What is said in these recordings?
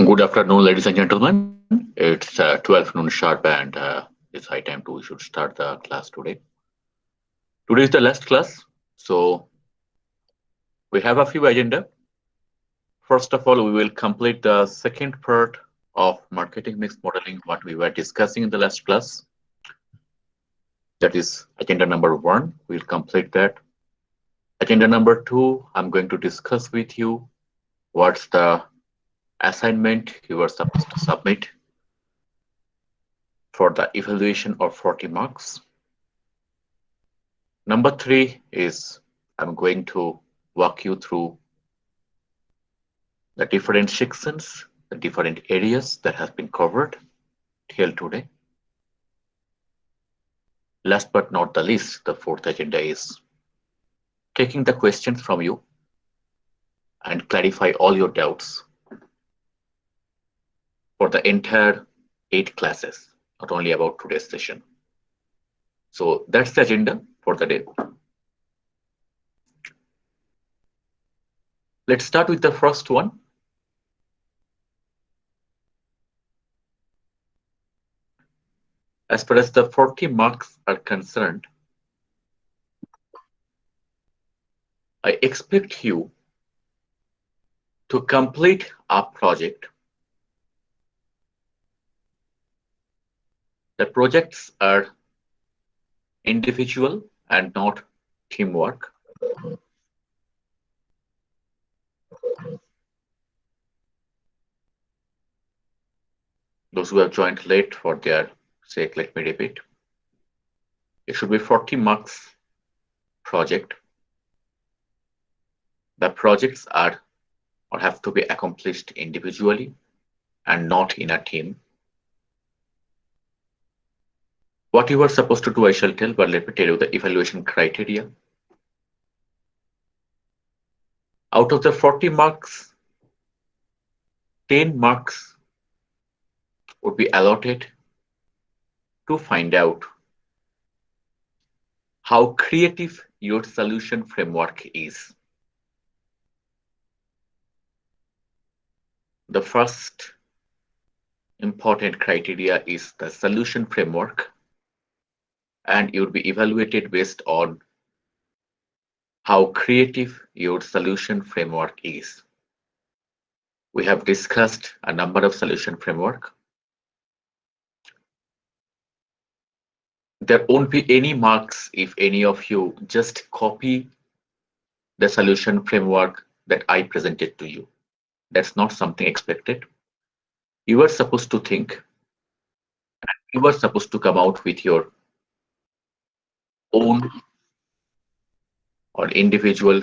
Good afternoon, ladies and gentlemen. It's 12 noon sharp, and it's high time to we should start the class today. Today is the last class, so we have a few agenda. First of all, we will complete the second part of marketing mix modeling, what we were discussing in the last class. That is agenda number one. We'll complete that. Agenda number two, I'm going to discuss with you what's the assignment you are supposed to submit for the evaluation of 40 marks. Number three is I'm going to walk you through the different sections, the different areas that have been covered till today. Last but not the least, the fourth agenda is taking the questions from you and clarify all your doubts for the entire 8 classes, not only about today's session. So that's the agenda for the day. Let's start with the first one. As far as the 40 marks are concerned, I expect you to complete a project. The projects are individual and not teamwork. Those who have joined late, for their sake, let me repeat. It should be 40 marks project. The projects are or have to be accomplished individually and not in a team. What you are supposed to do, I shall tell, but let me tell you the evaluation criteria. Out of the 40 marks, 10 marks would be allotted to find out how creative your solution framework is. The first important criteria is the solution framework, and you'll be evaluated based on how creative your solution framework is. We have discussed a number of solution framework. There won't be any marks if any of you just copy the solution framework that I presented to you. That's not something expected. You are supposed to think, and you are supposed to come out with your own or individual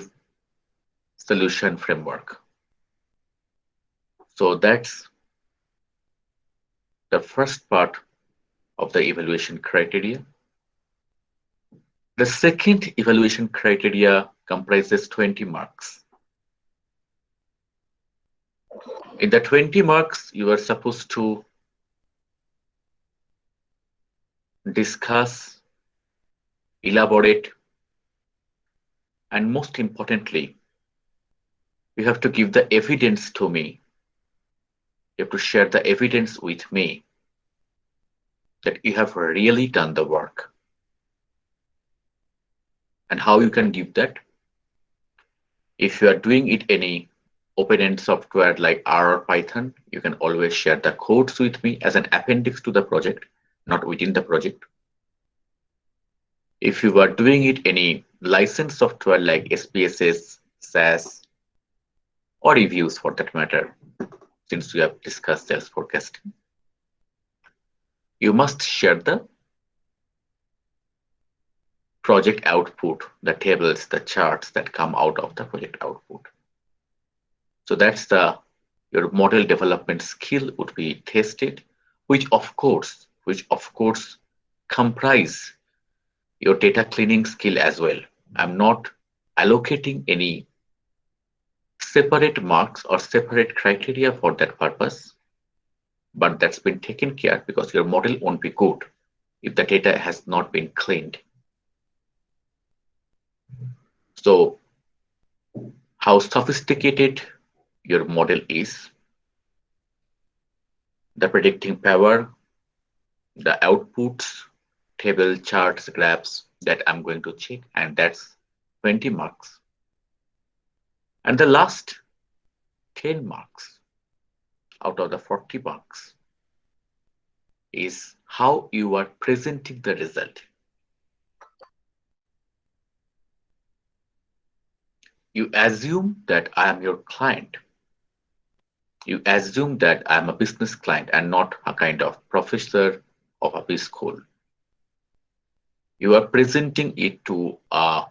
solution framework. So that's the first part of the evaluation criteria. The second evaluation criteria comprises 20 marks. In the 20 marks, you are supposed to discuss, elaborate, and most importantly, you have to give the evidence to me. You have to share the evidence with me that you have really done the work. And how you can give that? If you are doing it any open-end software like R or Python, you can always share the codes with me as an appendix to the project, not within the project. If you are doing it any licensed software like SPSS, SAS, or reviews for that matter, since we have discussed sales forecasting, you must share the project output, the tables, the charts that come out of the project output. So that's your model development skill would be tested, which of course comprise your data cleaning skill as well. I'm not allocating any separate marks or separate criteria for that purpose, but that's been taken care because your model won't be good if the data has not been cleaned. So how sophisticated your model is, the predicting power, the outputs, table, charts, graphs that I'm going to check, and that's 20 marks. And the last 10 marks out of the 40 marks is how you are presenting the result. You assume that I am your client. You assume that I'm a business client and not a kind of professor of a school. You are presenting it to a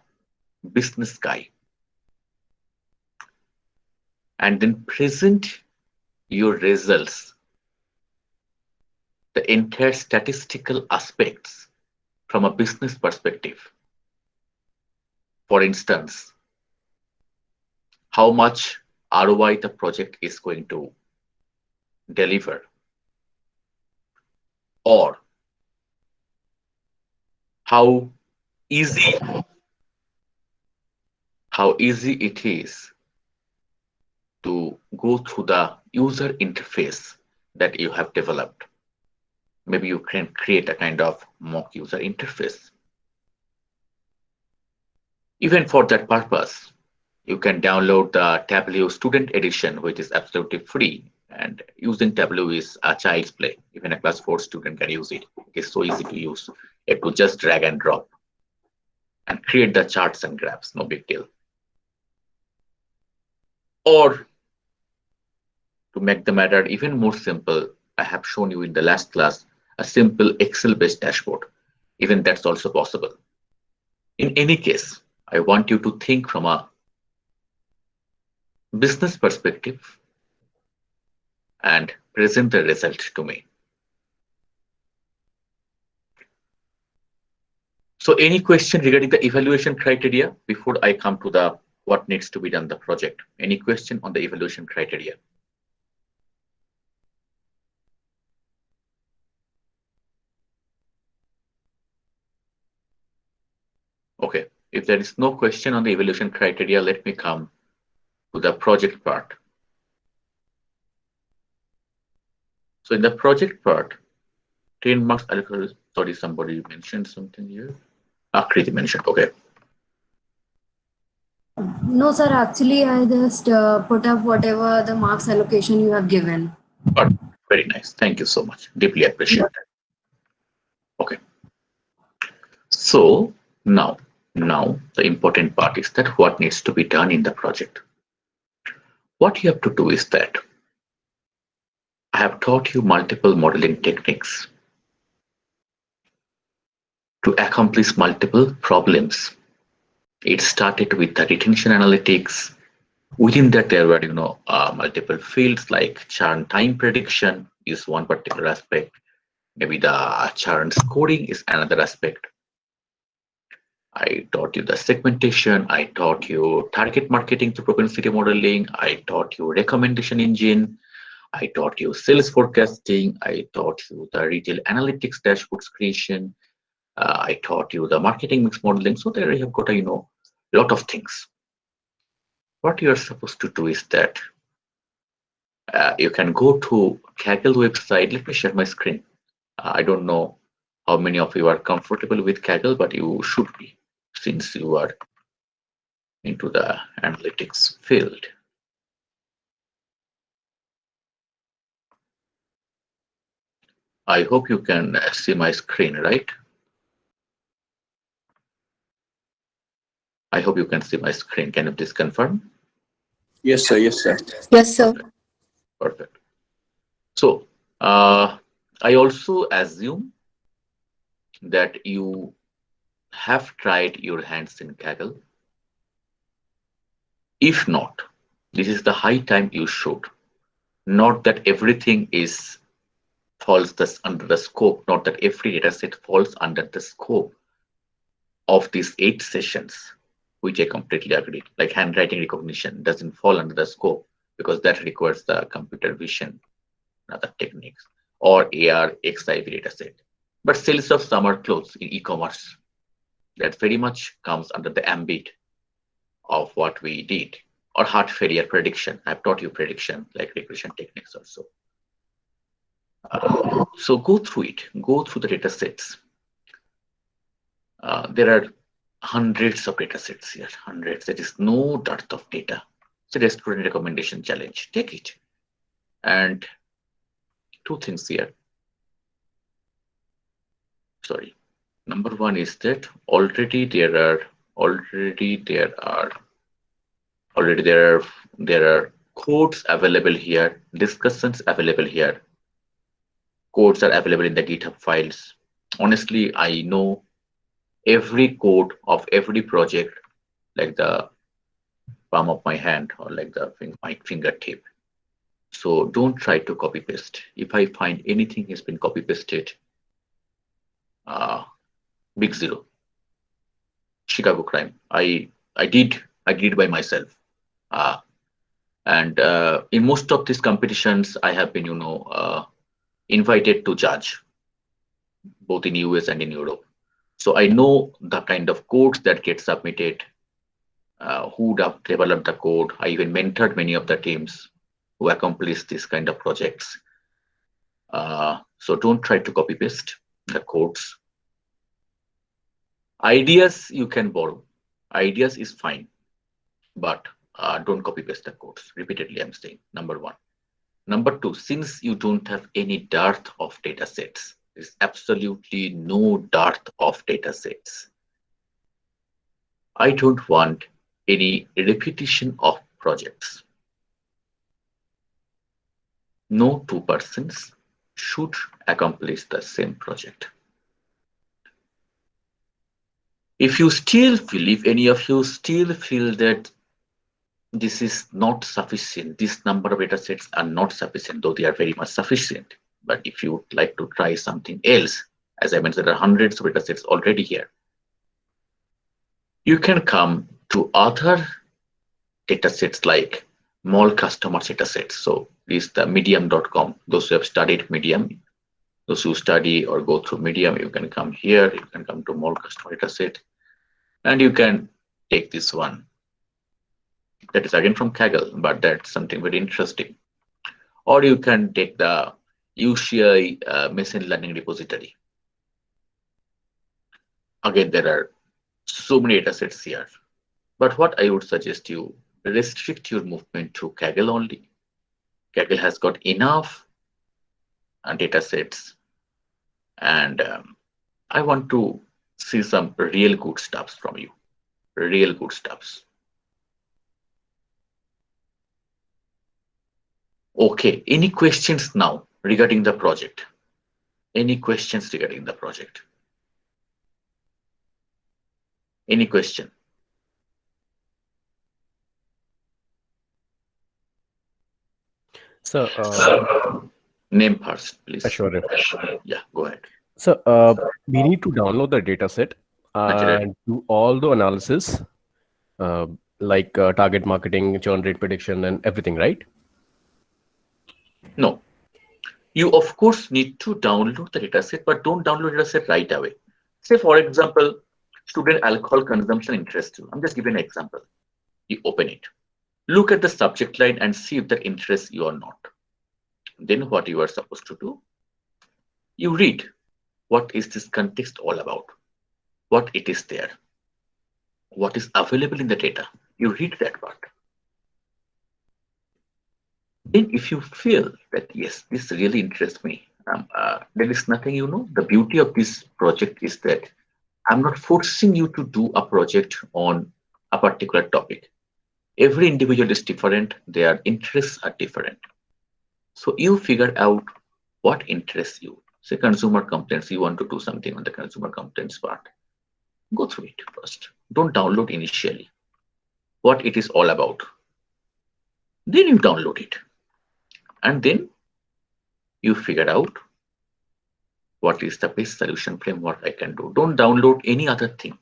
business guy and then present your results, the entire statistical aspects from a business perspective. For instance, how much ROI the project is going to deliver, or how easy it is to go through the user interface that you have developed. Maybe you can create a kind of mock user interface. Even for that purpose, you can download the Tableau Student Edition, which is absolutely free. And using Tableau is a child's play. Even a class 4 student can use it. It's so easy to use. You have to just drag and drop and create the charts and graphs, no big deal. Or to make the matter even more simple, I have shown you in the last class a simple Excel-based dashboard. Even that's also possible. In any case, I want you to think from a business perspective and present the result to me. So any question regarding the evaluation criteria before I come to the what needs to be done the project? Any question on the evaluation criteria? Okay, if there is no question on the evaluation criteria, let me come to the project part. So in the project part, 10 marks, sorry, somebody mentioned something here. Kriti mentioned, okay. No, sir. Actually, I just put up whatever the marks allocation you have given. But very nice. Thank you so much. Deeply appreciate that. Okay. So now the important part is that what needs to be done in the project. What you have to do is that I have taught you multiple modeling techniques to accomplish multiple problems. It started with the retention analytics. Within that, there were multiple fields like churn time prediction is one particular aspect. Maybe the churn scoring is another aspect. I taught you the segmentation. I taught you target marketing through propensity modeling. I taught you recommendation engine. I taught you sales forecasting. I taught you the retail analytics dashboards creation. I taught you the marketing mix modeling. So there you have got a lot of things. What you are supposed to do is that you can go to Kaggle website. Let me share my screen. I don't know how many of you are comfortable with Kaggle, but you should be, since you are into the analytics field. I hope you can see my screen, right? I hope you can see my screen. Can you please confirm? Yes, sir. Yes, sir. Yes, sir. Perfect. So I also assume that you have tried your hands in Kaggle. If not, this is the high time you should. Not that everything falls under the scope, not that every dataset falls under the scope of these 8 sessions, which I completely agree. Like handwriting recognition doesn't fall under the scope because that requires the computer vision, other techniques, or AR XIV dataset. But sales of summer clothes in e-commerce, that very much comes under the ambit of what we did. Or heart failure prediction. I've taught you prediction, like regression techniques also. So go through it, go through the data sets. There are hundreds of data sets here, hundreds. There is no dearth of data. It's a student recommendation challenge. Take it. And two things here. Sorry. Number one is that already there are codes available here, discussions available here. Codes are available in the GitHub files. Honestly, I know every code of every project like the palm of my hand or like my fingertip. So don't try to copy paste. If I find anything has been copy pasted, big zero. Chicago crime. I did by myself. And in most of these competitions, I have been invited to judge, both in US and in Europe. So I know the kind of codes that get submitted, who have developed the code. I even mentored many of the teams who accomplished this kind of projects. So don't try to copy paste the codes. Ideas you can borrow. Ideas is fine, but don't copy paste the codes. Repeatedly, I'm saying, number one. Number two, since you don't have any dearth of data sets, there's absolutely no dearth of data sets. I don't want any repetition of projects. No two persons should accomplish the same project. If you still feel, if any of you still feel that this is not sufficient, this number of data sets are not sufficient, though they are very much sufficient. But if you would like to try something else, as I mentioned, there are hundreds of data sets already here. You can come to other data sets like mall customer data sets. So this is the medium.com. Those who have studied Medium, those who study or go through Medium, you can come here, you can come to mall customer data set, and you can take this one. That is again from Kaggle, but that's something very interesting. Or you can take the UCI machine learning repository. Again, there are so many data sets here. But what I would suggest you, restrict your movement to Kaggle only. Kaggle has got enough data sets, and I want to see some real good stuffs from you. Real good stuffs. Okay, any questions now regarding the project? Any questions regarding the project? Any question? So, name first, please. Sure. Yeah, go ahead. So, we need to download the data set and do all the analysis, like target marketing, churn rate prediction, and everything, right? No. You, of course, need to download the dataset, but don't download the dataset right away. Say, for example, student alcohol consumption interests you. I'm just giving an example. You open it. Look at the subject line and see if that interests you or not. Then what you are supposed to do? You read. What is this context all about? What it is there? What is available in the data? You read that part. Then if you feel that, yes, this really interests me, there is nothing, the beauty of this project is that I'm not forcing you to do a project on a particular topic. Every individual is different. Their interests are different. So you figure out what interests you. Say consumer complaints, you want to do something on the consumer complaints part. Go through it first. Don't download initially. What it is all about. Then you download it. And then you figure out what is the best solution framework I can do. Don't download any other thing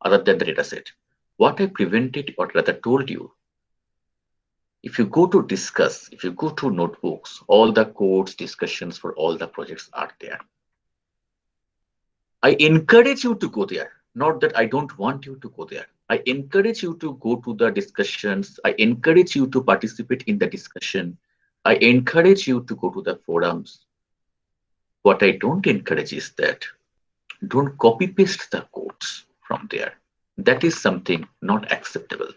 other than the dataset. What I prevented or rather told you, if you go to discuss, if you go to notebooks, all the codes, discussions for all the projects are there. I encourage you to go there. Not that I don't want you to go there. I encourage you to go to the discussions. I encourage you to participate in the discussion. I encourage you to go to the forums. What I don't encourage is that don't copy paste the codes from there. That is something not acceptable.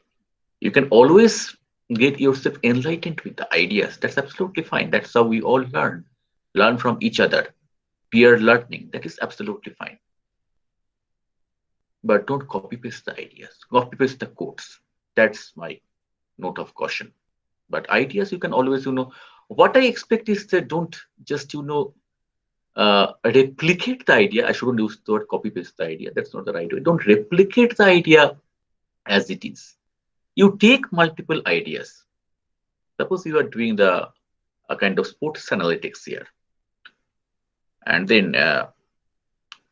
You can always get yourself enlightened with the ideas. That's absolutely fine. That's how we all learn from each other. Peer learning, that is absolutely fine. But don't copy paste the ideas, copy paste the codes. That's my note of caution. But ideas you can always, what I expect is that don't just, replicate the idea. I shouldn't use the word copy paste the idea. That's not the right way. Don't replicate the idea as it is. You take multiple ideas. Suppose you are doing a kind of sports analytics here, and then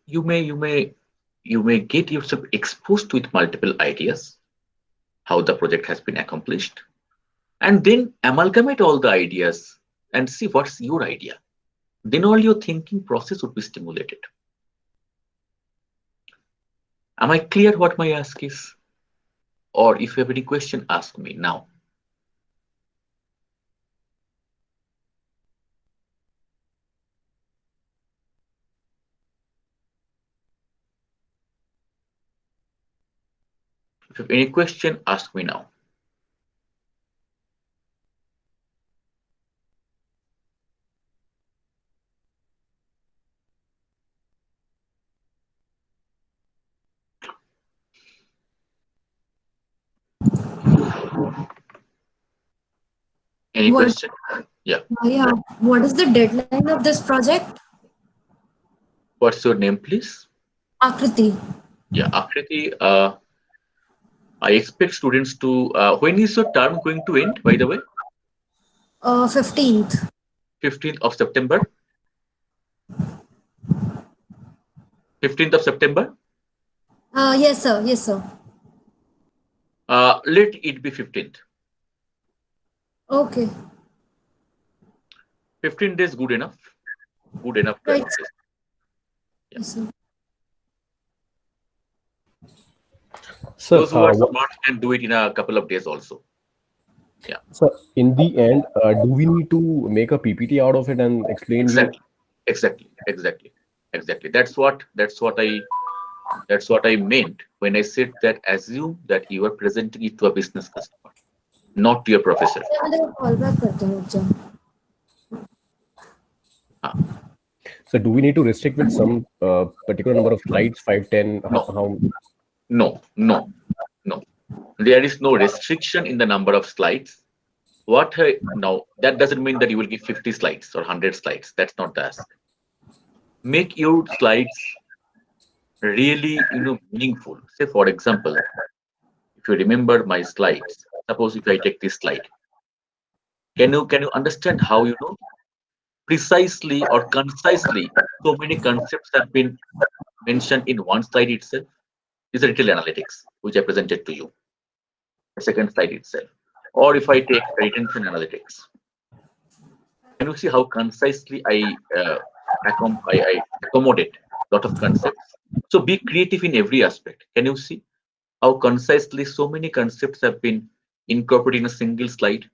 you may get yourself exposed with multiple ideas, how the project has been accomplished, and then amalgamate all the ideas and see what's your idea. Then all your thinking process would be stimulated. Am I clear what my ask is? Or if you have any question, ask me now. If you have any question, ask me now. Any What? question? Yeah. Yeah. What is the deadline of this project? What's your name, please? Akriti. Yeah, Akriti. I expect students to. When is your term going to end, by the way? 15th. 15th of September. 15th of September. Yes, sir. Yes, sir. Let it be 15th. Okay. 15 days, good enough. Good enough. Right. Yeah. Yes, sir. So, Those who are smart can do it in a couple of days also. Yeah. so in the end, do we need to make a PPT out of it and explain Exactly. you? Exactly. That's what I meant when I said that assume that you are presenting it to a business customer, not to your professor. Call back करते हैं बच्चा. So do we need to restrict with some particular number of slides, 5, 10? How? No. There is no restriction in the number of slides. Now that doesn't mean that you will give 50 slides or 100 slides. That's not the ask. Make your slides really, meaningful. Say, for example, if you remember my slides, suppose if I take this slide, can you understand how precisely or concisely so many concepts have been mentioned in one slide itself? Is a retail analytics, which I presented to you. The second slide itself. Or if I take retention analytics, can you see how concisely I accommodate a lot of concepts? So be creative in every aspect. Can you see how concisely so many concepts have been incorporated in a single slide?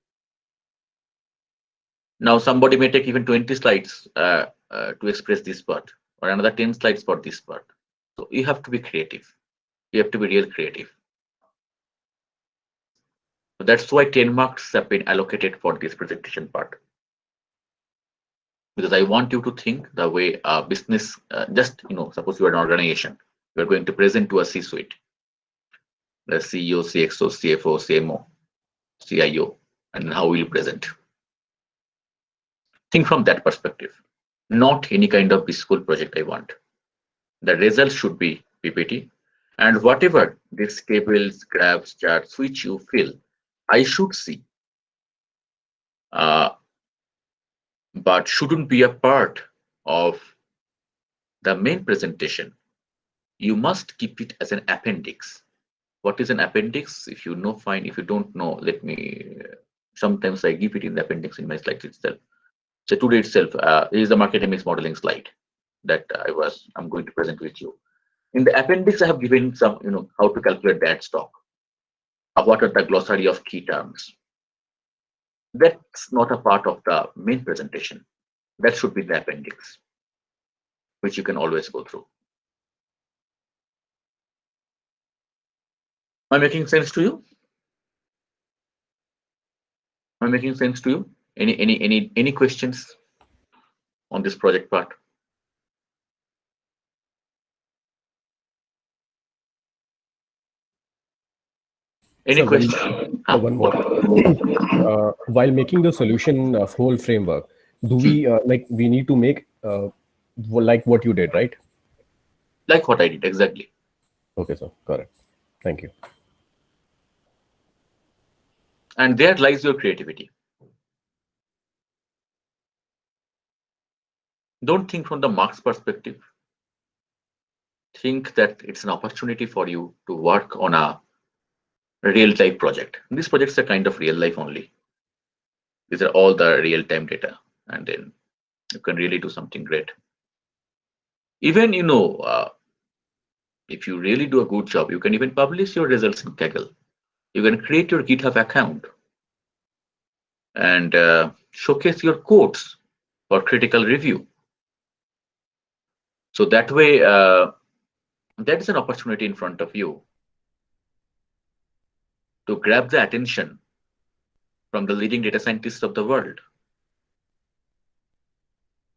Now somebody may take even 20 slides to express this part, or another 10 slides for this part. So you have to be creative. You have to be real creative. So that's why 10 marks have been allocated for this presentation part. Because I want you to think the way a business, suppose you are an organization, you are going to present to a C-suite, the CEO, CXO, CFO, CMO, CIO, and how will you present? Think from that perspective, not any kind of school project I want. The result should be PPT, and whatever these tables, graphs, charts, which you feel I should see, but shouldn't be a part of the main presentation. You must keep it as an appendix. What is an appendix? If you know, fine. If you don't know, let me. Sometimes I give it in the appendix in my slides itself. So today itself, this is the market mix modeling slide that I'm going to present with you. In the appendix, I have given some, how to calculate that stock. What are the glossary of key terms? That's not a part of the main presentation. That should be the appendix, which you can always go through. Am I making sense to you? Am I making sense to you? Any questions on this project part? Any So question? one more. While making the solution whole framework, do we we need to make like what you did, right? Like what I did, exactly. Okay, sir. Got it. Thank you. And there lies your creativity. Don't think from the marks perspective. Think that it's an opportunity for you to work on a real life project. These projects are kind of real life only. These are all the real time data, and then you can really do something great. Even if you really do a good job, you can even publish your results in Kaggle. You can create your GitHub account and showcase your codes for critical review. So that way, that is an opportunity in front of you to grab the attention from the leading data scientists of the world.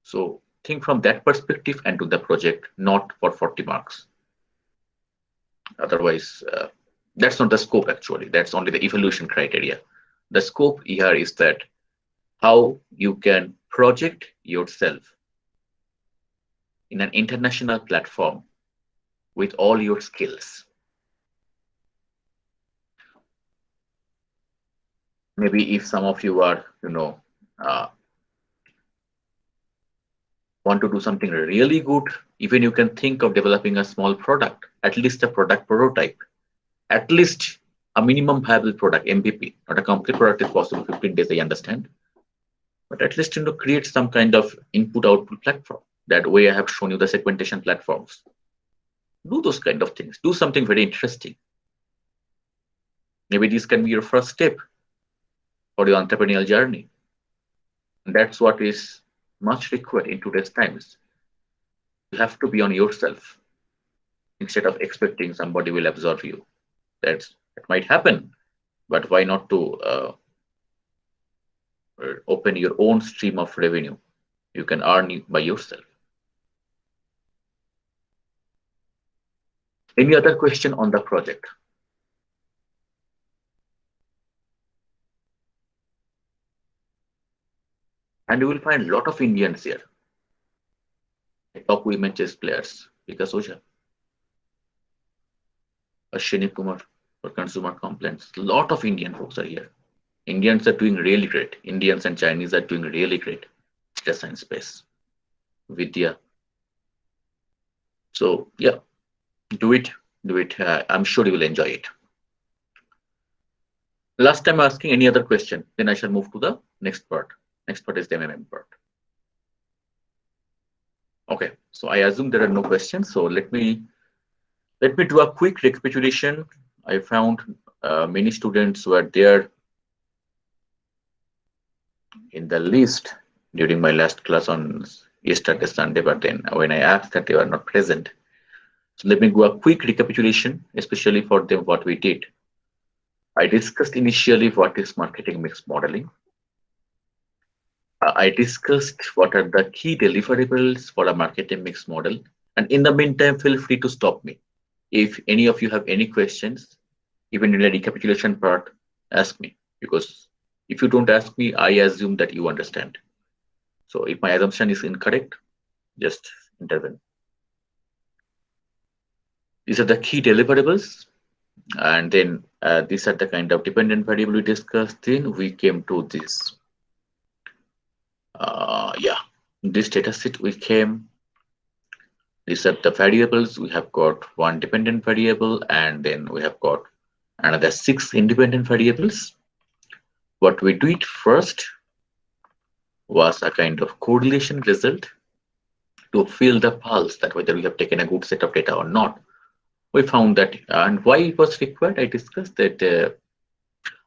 So think from that perspective and do the project, not for 40 marks. Otherwise, that's not the scope actually. That's only the evaluation criteria. The scope here is that how you can project yourself in an international platform with all your skills. Maybe if some of you are, want to do something really good, even you can think of developing a small product, at least a product prototype, at least a minimum viable product, MVP. Not a complete product is possible, 15 days, I understand. But at least create some kind of input-output platform. That way I have shown you the segmentation platforms. Do those kind of things. Do something very interesting. Maybe this can be your first step for your entrepreneurial journey. And that's what is much required in today's times. You have to be on yourself instead of expecting somebody will absorb you. That might happen, but why not to open your own stream of revenue? You can earn by yourself. Any other question on the project? And you will find a lot of Indians here. Top women chess players, Vikas Oja, Ashwini Kumar for consumer complaints. A lot of Indian folks are here. Indians are doing really great. Indians and Chinese are doing really great. Data science space. Vidya. So yeah, do it. I'm sure you will enjoy it. Last time asking any other question, then I shall move to the next part. Next part is the MMM part. Okay, so I assume there are no questions. So let me do a quick recapitulation. I found many students were there in the list during my last class on yesterday Sunday, but then when I asked that they were not present. So let me do a quick recapitulation, especially for them what we did. I discussed initially what is marketing mix modeling. I discussed what are the key deliverables for a marketing mix model. And in the meantime, feel free to stop me. If any of you have any questions, even in the recapitulation part, ask me. Because if you don't ask me, I assume that you understand. So if my assumption is incorrect, just intervene. These are the key deliverables. And then these are the kind of dependent variable we discussed. Then we came to this. This data set we came. These are the variables. We have got one dependent variable, and then we have got another 6 independent variables. What we did first was a kind of correlation result to feel the pulse that whether we have taken a good set of data or not. We found that, and why it was required, I discussed that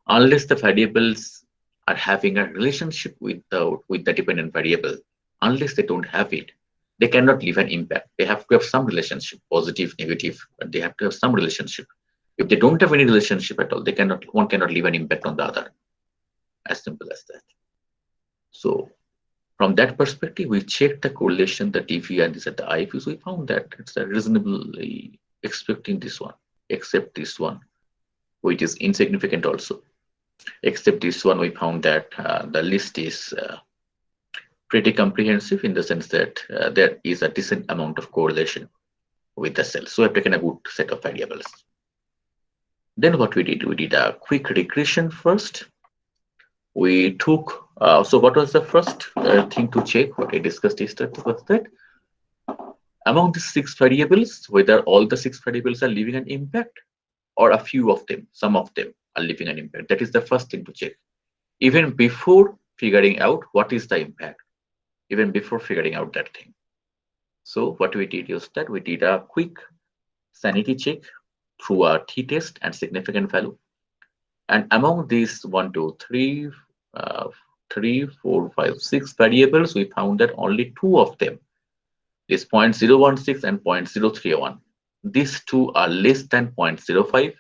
unless the variables are having a relationship with the dependent variable. Unless they don't have it, they cannot leave an impact. They have to have some relationship, positive, negative, but they have to have some relationship. If they don't have any relationship at all, one cannot leave an impact on the other. As simple as that. So from that perspective, we checked the correlation, the DV and this at the IFUs. We found that it's a reasonably expecting this one, except this one, which is insignificant also. Except this one, we found that the list is pretty comprehensive in the sense that there is a decent amount of correlation with the cells. So we have taken a good set of variables. Then what we did a quick regression first. We took, so what was the first thing to check? What I discussed yesterday was that among the 6 variables, whether all the 6 variables are leaving an impact or a few of them, some of them are leaving an impact. That is the first thing to check. Even before figuring out what is the impact, even before figuring out that thing. So what we did is that we did a quick sanity check through a t-test and significant value. And among these 1, 2, 3, 4, 5, 6 variables, we found that only 2 of them, this 0.016 and 0.031, these 2 are less than 0.05,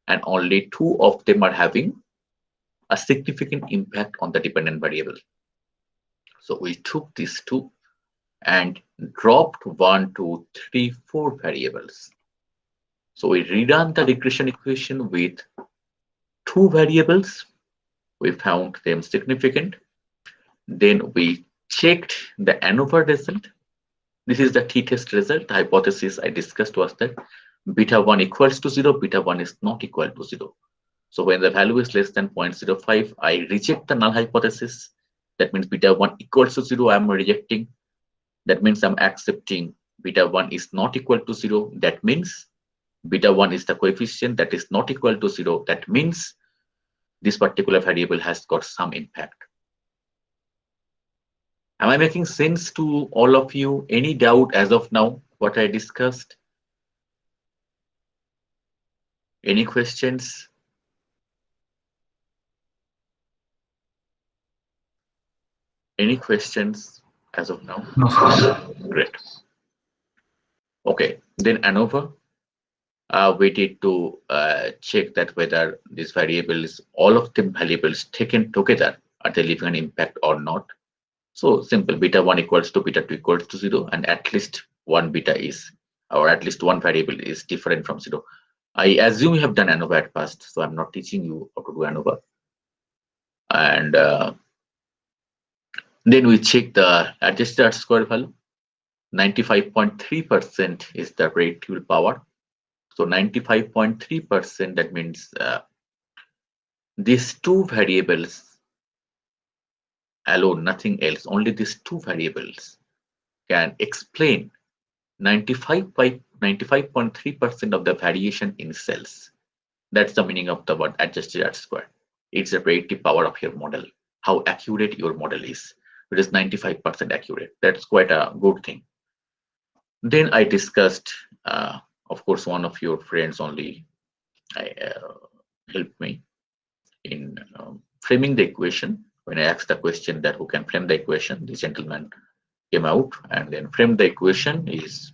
and only 2 of them are having a significant impact on the dependent variable. So we took these 2 and dropped 1, 2, 3, 4 variables. So we redone the regression equation with 2 variables. We found them significant. Then we checked the ANOVA result. This is the t-test result. The hypothesis I discussed was that beta 1 equals to 0, beta 1 is not equal to 0. So when the value is less than 0.05, I reject the null hypothesis. That means beta 1 equals to 0, I'm rejecting. That means I'm accepting beta 1 is not equal to 0. That means beta 1 is the coefficient that is not equal to 0. That means this particular variable has got some impact. Am I making sense to all of you? Any doubt as of now, what I discussed? Any questions? Any questions as of now? No, sir. Great. Okay, then ANOVA. We need to check that whether these variables, all of them variables taken together, are they leaving an impact or not? So simple, beta 1 equals to beta 2 equals to 0, and at least one beta is, or at least one variable is different from 0. I assume you have done ANOVA at first, so I'm not teaching you how to do ANOVA. And then we check the adjusted R-square value. 95.3% is the reattributable power. So 95.3%, that means these 2 variables alone, nothing else, only these 2 variables can explain 95.3% of the variation in cells. That's the meaning of the word adjusted R-square. It's the predictive power of your model, how accurate your model is. It is 95% accurate. That's quite a good thing. Then I discussed, of course, one of your friends only helped me in framing the equation. When I asked the question that who can frame the equation, the gentleman came out and then framed the equation is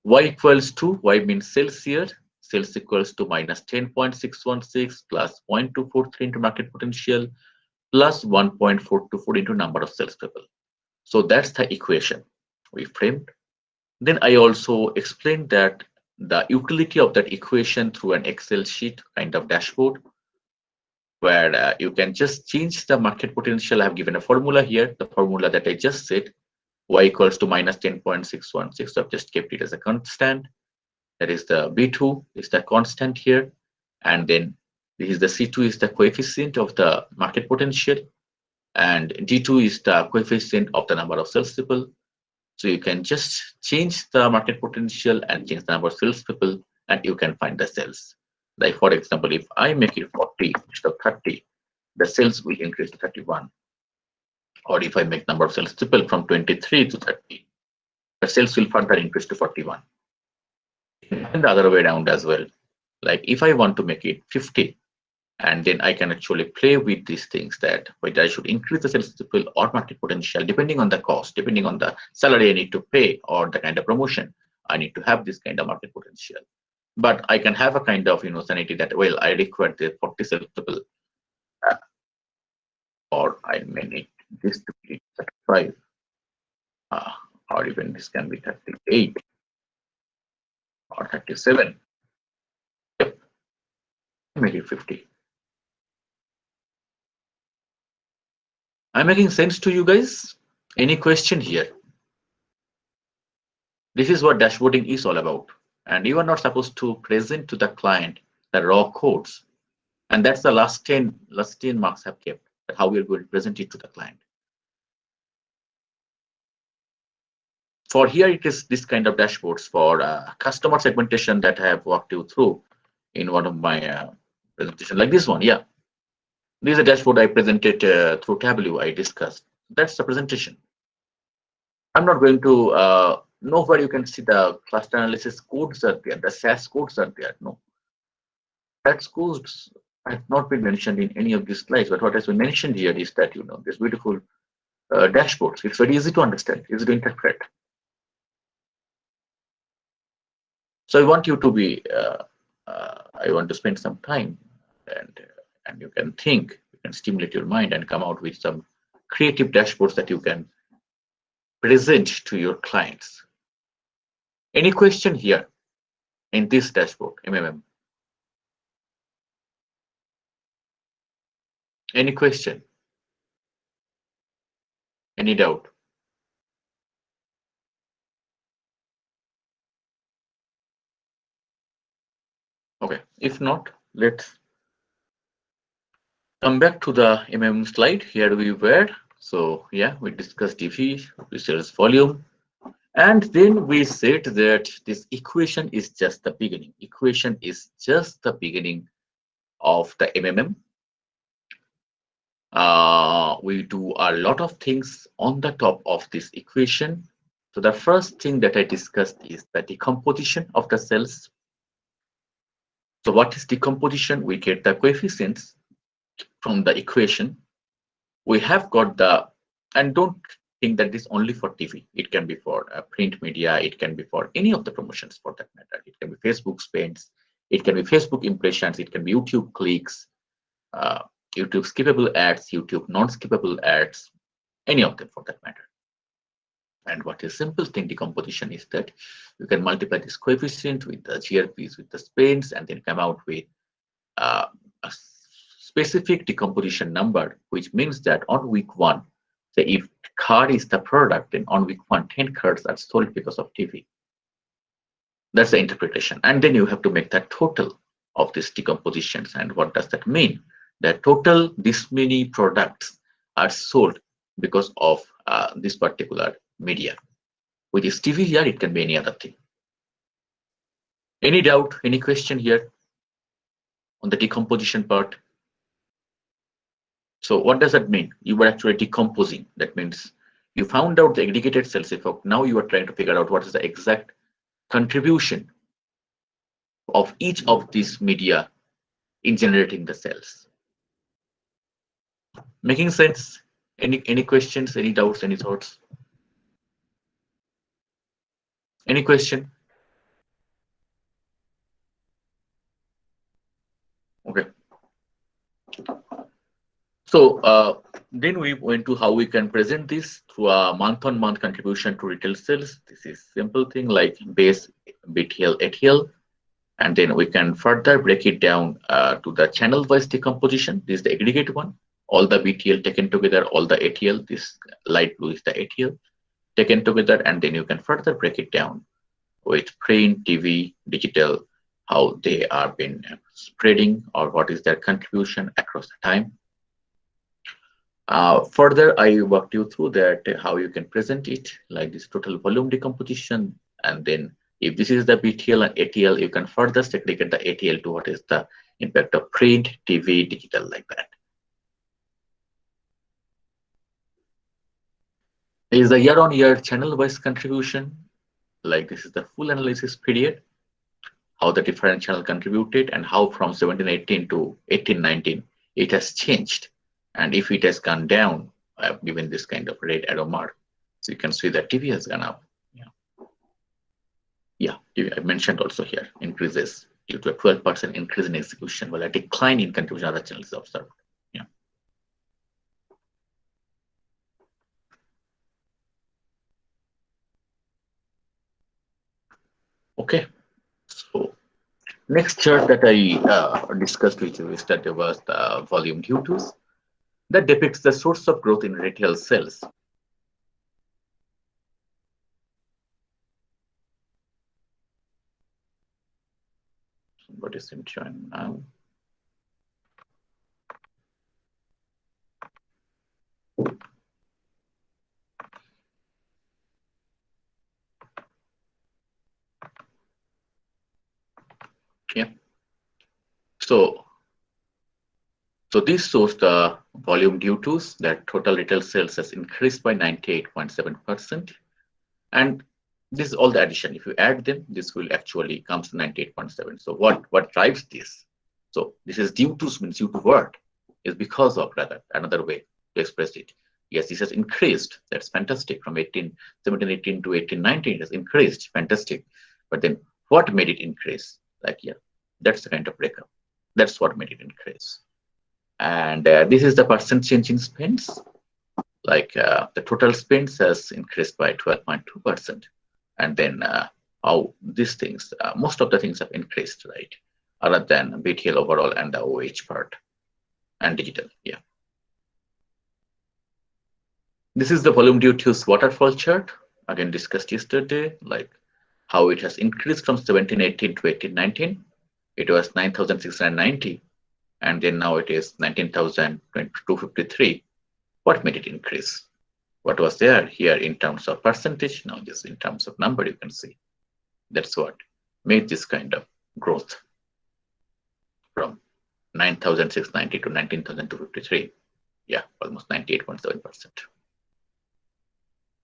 y equals to, y means cells here, cells equals to minus 10.616 plus 0.243 into market potential plus 1.424 into number of cells people. So that's the equation we framed. Then I also explained that the utility of that equation through an Excel sheet kind of dashboard, where you can just change the market potential. I have given a formula here, the formula that I just said, y equals to minus 10.616. So I've just kept it as a constant. That is the B2 is the constant here. And then this is the C2 is the coefficient of the market potential. And D2 is the coefficient of the number of salespeople. So you can just change the market potential and change the number of salespeople, and you can find the sales. Like for example, if I make it 40 instead of 30, the sales will increase to 31. Or if I make number of salespeople from 23 to 30, the sales will further increase to 41. And the other way around as well. Like if I want to make it 50, And then I can actually play with these things, that whether I should increase the sales people or market potential, depending on the cost, depending on the salary I need to pay or the kind of promotion I need to have this kind of market potential. But I can have a kind of sanity that, well, I require the 40 sales people, or I may need this to be 35, or even this can be 38 or 37. Yep, maybe 50. I'm making sense to you guys? Any question here? This is what dashboarding is all about. And you are not supposed to present to the client the raw codes. And that's the last 10 marks have kept, how we are going to present it to the client. For here, it is this kind of dashboards for customer segmentation that I have walked you through in one of my presentation, like this one. Yeah, this is a dashboard I presented through Tableau. I discussed. That's the presentation. I'm not going to know where you can see the cluster analysis codes are there, the SAS codes are there. No, that codes have not been mentioned in any of these slides. But what has been mentioned here is that this beautiful dashboards. It's very easy to understand, easy to interpret. So I want you to be, I want to spend some time and you can think, you can stimulate your mind and come out with some creative dashboards that you can present to your clients. Any question here in this dashboard, MMM? Any question? Any doubt? Okay, if not, let's come back to the MM slide. Here we were. So yeah, we discussed DV, sales volume, and then we said that this equation is just the beginning. Equation is just the beginning of the MMM. We do a lot of things on the top of this equation. So the first thing that I discussed is the decomposition of the cells. So what is decomposition? We get the coefficients from the equation. We have got the, and don't think that this only for TV. It can be for print media. It can be for any of the promotions for that matter. It can be Facebook spends. It can be Facebook impressions. It can be YouTube clicks, YouTube skippable ads, YouTube non-skippable ads, any of them for that matter. And what is simple thing decomposition is that you can multiply this coefficient with the GRPs, with the spends, and then come out with a specific decomposition number, which means that on week 1, say if car is the product, then on week 1, 10 cars are sold because of TV. That's the interpretation. And then you have to make that total of these decompositions. And what does that mean? That total, this many products are sold because of this particular media. Which is TV here, it can be any other thing. Any doubt, any question here on the decomposition part? So what does that mean? You were actually decomposing. That means you found out the aggregated sales effect. Now you are trying to figure out what is the exact contribution of each of these media in generating the sales. Making sense? Any questions, any doubts, any thoughts? Any question? Okay. So then we went to how we can present this through a month-on-month contribution to retail sales. This is simple thing like base, BTL, ATL, and then we can further break it down to the channel-wise decomposition. This is the aggregate one. All the BTL taken together, all the ATL. This light blue is the ATL taken together, and then you can further break it down with print, TV, digital, how they are been spreading or what is their contribution across the time. Further, I walked you through that how you can present it like this total volume decomposition, and then if this is the BTL and ATL, you can further segregate the ATL to what is the impact of print, TV, digital, like that. Is the year-on-year channel-wise contribution, like this is the full analysis period. how the different channel contributed, and how from 1718 to 1819 it has changed. And if it has gone down, I've given this kind of red arrow mark. So you can see that TV has gone up. Yeah, I mentioned also here increases due to a 12% increase in execution, while a decline in contribution other channels is observed. Yeah. Okay. So next chart that I discussed with you is that there was the volume duties that depicts the source of growth in retail sales. What is it showing now? Yeah. So this shows the volume duties that total retail sales has increased by 98.7%. And this is all the addition. If you add them, this will actually comes to 98.7. So what drives this? So this is due to, means due to what? Is because of, rather, another way to express it. Yes, this has increased. That's fantastic. From 1718 to 1819, it has increased. Fantastic. But then what made it increase? Like, yeah, that's the kind of breakup. That's what made it increase. And this is the percent change in spends. Like the total spends has increased by 12.2%. And then how these things, most of the things have increased, right? Other than BTL overall and the OH part and digital, yeah. This is the volume duties waterfall chart, again discussed yesterday, like how it has increased from 1718 to 1819. It was 9,690, and then now it is 19,253. What made it increase? What was there here in terms of percentage? Now just in terms of number, you can see. That's what made this kind of growth from 9,690 to 19,253. Yeah, almost 98.7%.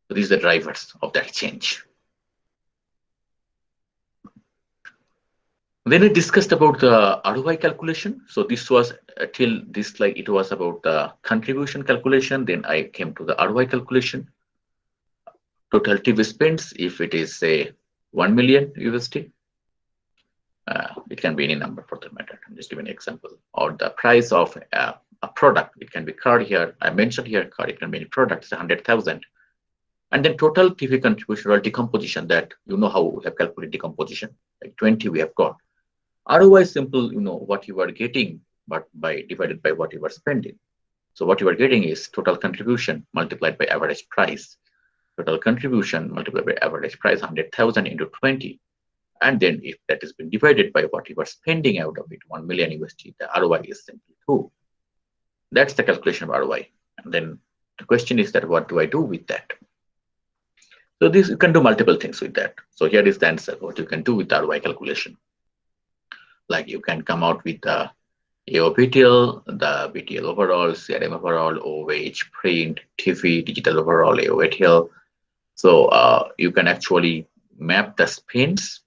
So these are the drivers of that change. Then we discussed about the ROI calculation. So this was till this slide, it was about the contribution calculation. Then I came to the ROI calculation. Total TV spends, if it is say 1 million USD, it can be any number for that matter. I'm just giving an example. Or the price of a product, it can be card here. I mentioned here card, it can be any product, it's 100,000. And then total TV contribution or decomposition, that you know how we have calculated decomposition. Like 20 we have got. ROI is simple, you know what you are getting, but by divided by what you are spending. So what you are getting is total contribution multiplied by average price. Total contribution multiplied by average price, 100,000 into 20. And then if that has been divided by what you are spending out of it, 1 million USD, the ROI is simply 2. That's the calculation of ROI. And then the question is that what do I do with that? So this, you can do multiple things with that. So here is the answer, what you can do with the ROI calculation. Like you can come out with the AOBTL, the BTL overall, CRM overall, OH, print, TV, digital overall, AOBTL. So you can actually map the spends,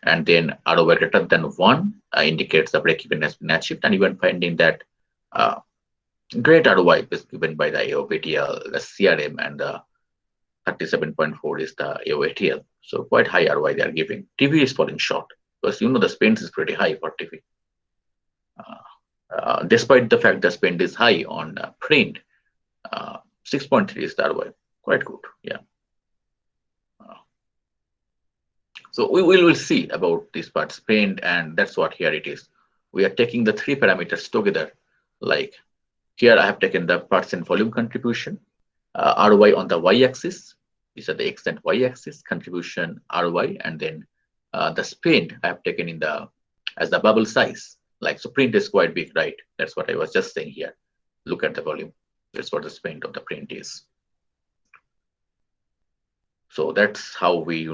and then ROI greater than 1 indicates the break-even has been achieved, and even finding that great ROI is given by the AOBTL, the CRM, and the 37.4 is the AOBTL. So quite high ROI they are giving. TV is falling short because you know the spend is pretty high for TV. Despite the fact the spend is high on print, 6.3 is the ROI. Quite good, yeah. So we will see about this part spend, and that's what here it is. We are taking the 3 parameters together. Like here I have taken the percent volume contribution, ROI on the y-axis. These are the x and y-axis, contribution, ROI, and then the spend I have taken in the as the bubble size. Like so print is quite big, right? That's what I was just saying here. Look at the volume. That's what the spend of the print is. So that's how we,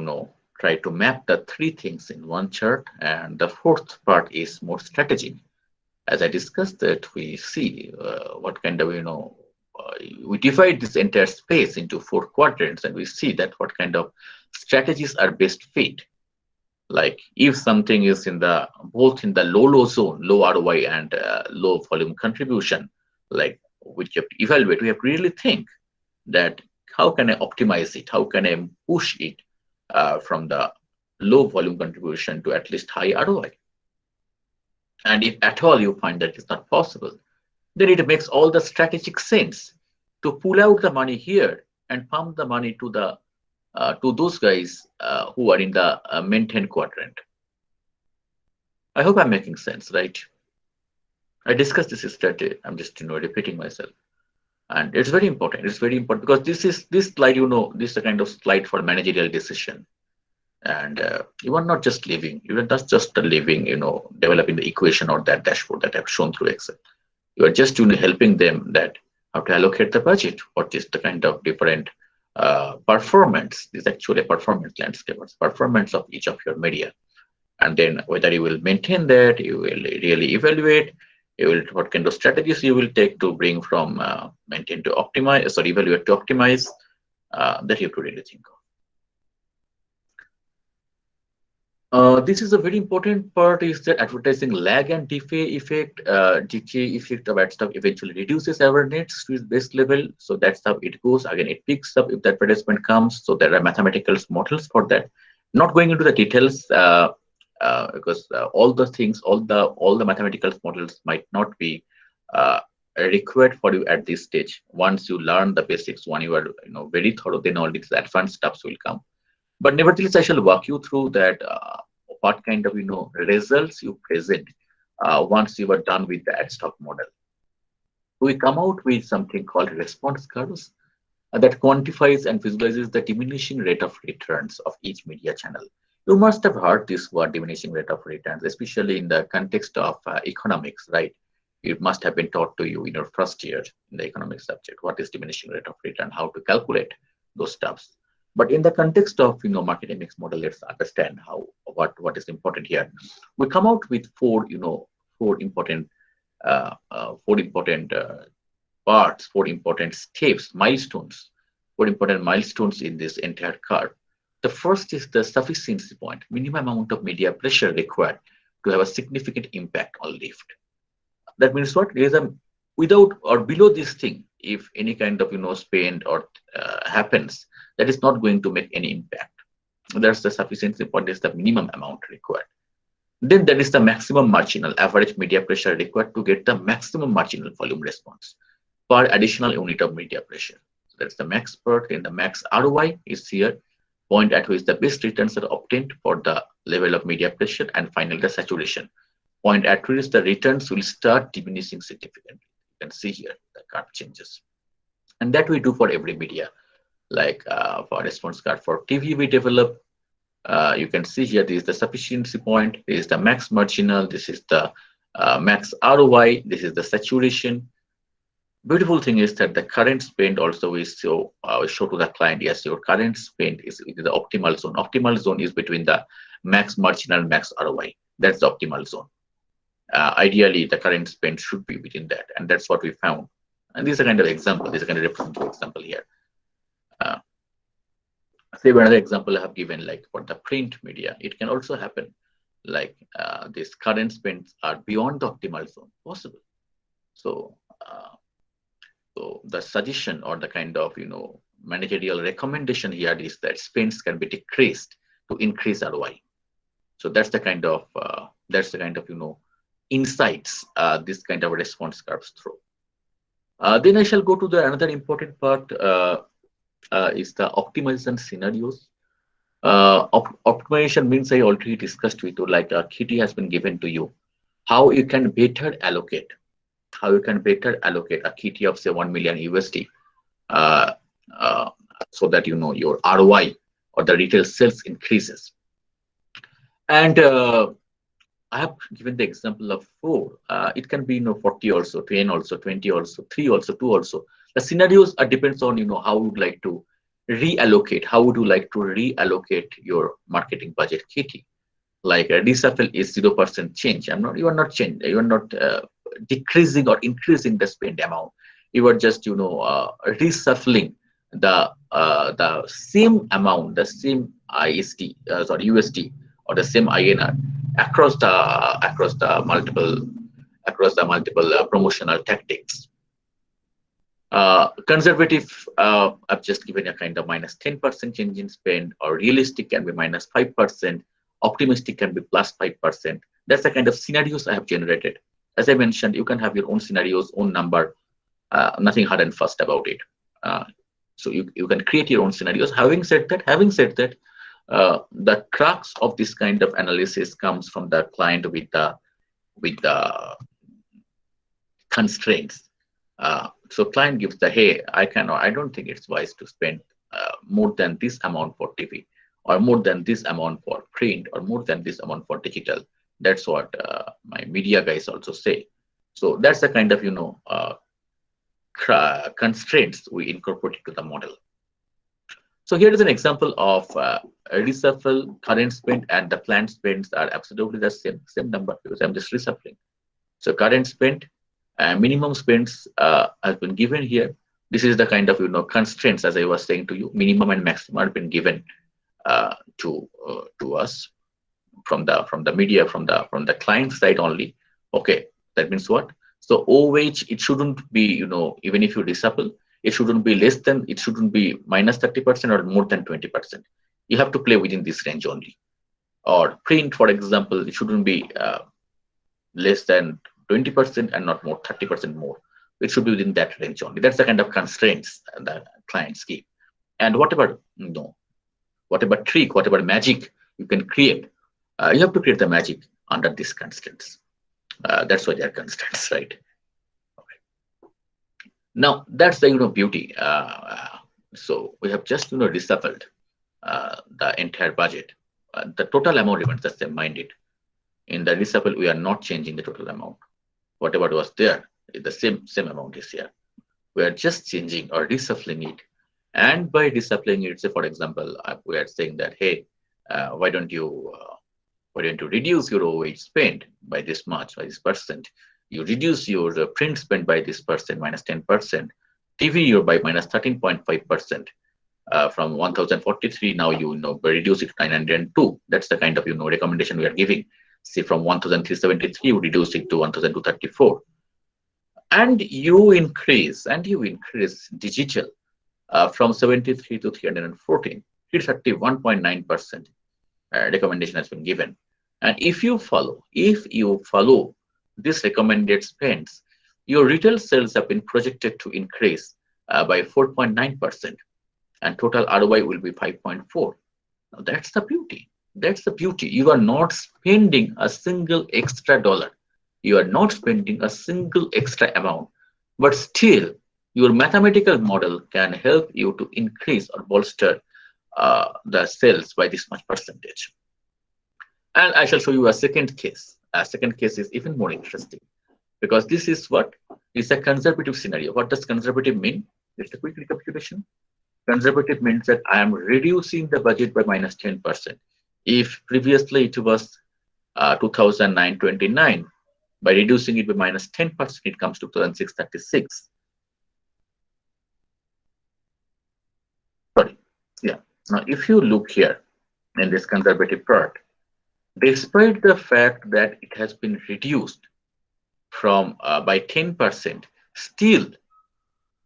try to map the 3 things in one chart. And the 4th part is more strategic. As I discussed that, we see what kind of, we divide this entire space into 4 quadrants, and we see that what kind of strategies are best fit Like if something is in the both in the low zone, low ROI and low volume contribution, like which you have to evaluate, we have to really think that how can I optimize it? How can I push it from the low volume contribution to at least high ROI? And if at all you find that it's not possible, then it makes all the strategic sense to pull out the money here and pump the money to those guys who are in the maintain quadrant. I hope I'm making sense, right? I discussed this yesterday. I'm just repeating myself, and it's very important. It's very important because this slide. This is a kind of slide for managerial decision, and you are not just living. You are not just living. Developing the equation or that dashboard that I've shown through Excel. You are just helping them that how to allocate the budget. What is the kind of different performance? This is actually a performance landscape, performance of each of your media. And then whether you will maintain that, you will really evaluate, what kind of strategies you will take to bring from maintain to optimize, evaluate to optimize, that you have to really think of. This is a very important part is that advertising lag and decay effect. Decay effect of ad stuff eventually reduces awareness to its base level. So that's how it goes. Again, it picks up if the advertisement comes. So there are mathematical models for that. Not going into the details, because all the things, all the mathematical models might not be required for you at this stage. Once you learn the basics, when you are very thorough, then all these advanced stuffs will come. But nevertheless, I shall walk you through that what kind of results you present once you are done with the ad stock model. We come out with something called response curves that quantifies and visualizes the diminishing rate of returns of each media channel. You must have heard this word, diminishing rate of returns, especially in the context of economics, right? It must have been taught to you in your first year in the economics subject. What is diminishing rate of return? How to calculate those stuffs? But in the context of market mix model, let's understand what is important here. We come out with four important parts, 4 important steps, milestones, 4 important milestones in this entire curve. The first is the sufficiency point, minimum amount of media pressure required to have a significant impact on lift. That means what? There is a without or below this thing, if any kind of spend or happens, that is not going to make any impact. That's the sufficiency point, is the minimum amount required. Then there is the maximum marginal average media pressure required to get the maximum marginal volume response per additional unit of media pressure. So that's the max part, and the max ROI is here, point at which the best returns are obtained for the level of media pressure, and finally the saturation, point at which the returns will start diminishing significantly. You can see here the curve changes. And that we do for every media. Like for response card for TV we develop, you can see here this is the sufficiency point, this is the max marginal, this is the max ROI, this is the saturation. Beautiful thing is that the current spend also is show to the client, yes, your current spend is in the optimal zone. Optimal zone is between the max marginal and max ROI. That's the optimal zone. Ideally, the current spend should be within that, and that's what we found. And this is a kind of example. This is a kind of representative example here. Say another example I have given, like for the print media, it can also happen. Like these current spends are beyond the optimal zone possible. So the suggestion or the kind of managerial recommendation here is that spends can be decreased to increase ROI. So that's the kind of insights this kind of response curves through. Then I shall go to the another important part is the optimization scenarios. Optimization means I already discussed with you, like a kitty has been given to you, how you can better allocate a kitty of say 1 million USD so that your ROI or the retail sales increases. And I have given the example of 4. It can be 40 also, 10 also, 20 also, 3 also, 2 also. The scenarios depends on how you would like to reallocate. How would you like to reallocate your marketing budget kitty? Like a reshuffle is 0% change. You are not changing. You are not decreasing or increasing the spend amount. You are just reshuffling the same amount, the same USD or the same INR across the multiple promotional tactics. Conservative, I've just given a kind of -10% change in spend, or realistic can be -5%, optimistic can be +5%. That's the kind of scenarios I have generated. As I mentioned, you can have your own scenarios, own number, nothing hard and fast about it. So you can create your own scenarios. Having said that, the crux of this kind of analysis comes from the client with the constraints. So client gives the, hey, I don't think it's wise to spend more than this amount for TV, or more than this amount for print, or more than this amount for digital. That's what my media guys also say. So that's the kind of constraints we incorporate into the model. So here is an example of a reshuffle. Current spend and the planned spends are absolutely the same number, because I'm just reshuffling. So current spend, minimum spends has been given here. This is the kind of constraints, as I was saying to you. Minimum and maximum have been given to us from the media, from the client side only. Okay, that means what? So OH, it shouldn't be, even if you reshuffle, it shouldn't be less than, it shouldn't be -30% or more than 20%. You have to play within this range only. Or print, for example, it shouldn't be less than 20% and not more 30% more. It should be within that range only. That's the kind of constraints that clients give. And whatever trick, whatever magic you can create, you have to create the magic under these constraints. That's why they are constraints, right? Okay. Now that's the beauty. So we have just reshuffled the entire budget. The total amount remains the same. Mind it. In the reshuffle, we are not changing the total amount. Whatever was there, the same amount is here. We are just changing or reshuffling it. And by reshuffling it, say for example, we are saying that, hey, why don't you reduce your OH spend by this much, by this percent? You reduce your print spend by this percent, -10%. TV by -13.5%. From 1,043, now reduce it to 902. That's the kind of recommendation we are giving. See, from 1,373, you reduce it to 1,234, and you increase digital from 73 to 314. 331.9% recommendation has been given. And if you follow this recommended spends, your retail sales have been projected to increase by 4.9%, and total ROI will be 5.4. Now that's the beauty. That's the beauty. You are not spending a single extra dollar. You are not spending a single extra amount, but still your mathematical model can help you to increase or bolster the sales by this much percentage. And I shall show you a second case. A second case is even more interesting, because this is what is a conservative scenario. What does conservative mean? Just a quick recapitulation. Conservative means that I am reducing the budget by -10%. If previously it was 2009-29, by reducing it by -10%, it comes to 2006-36. Sorry, yeah. Now, if you look here in this conservative part, despite the fact that it has been reduced from by 10%, still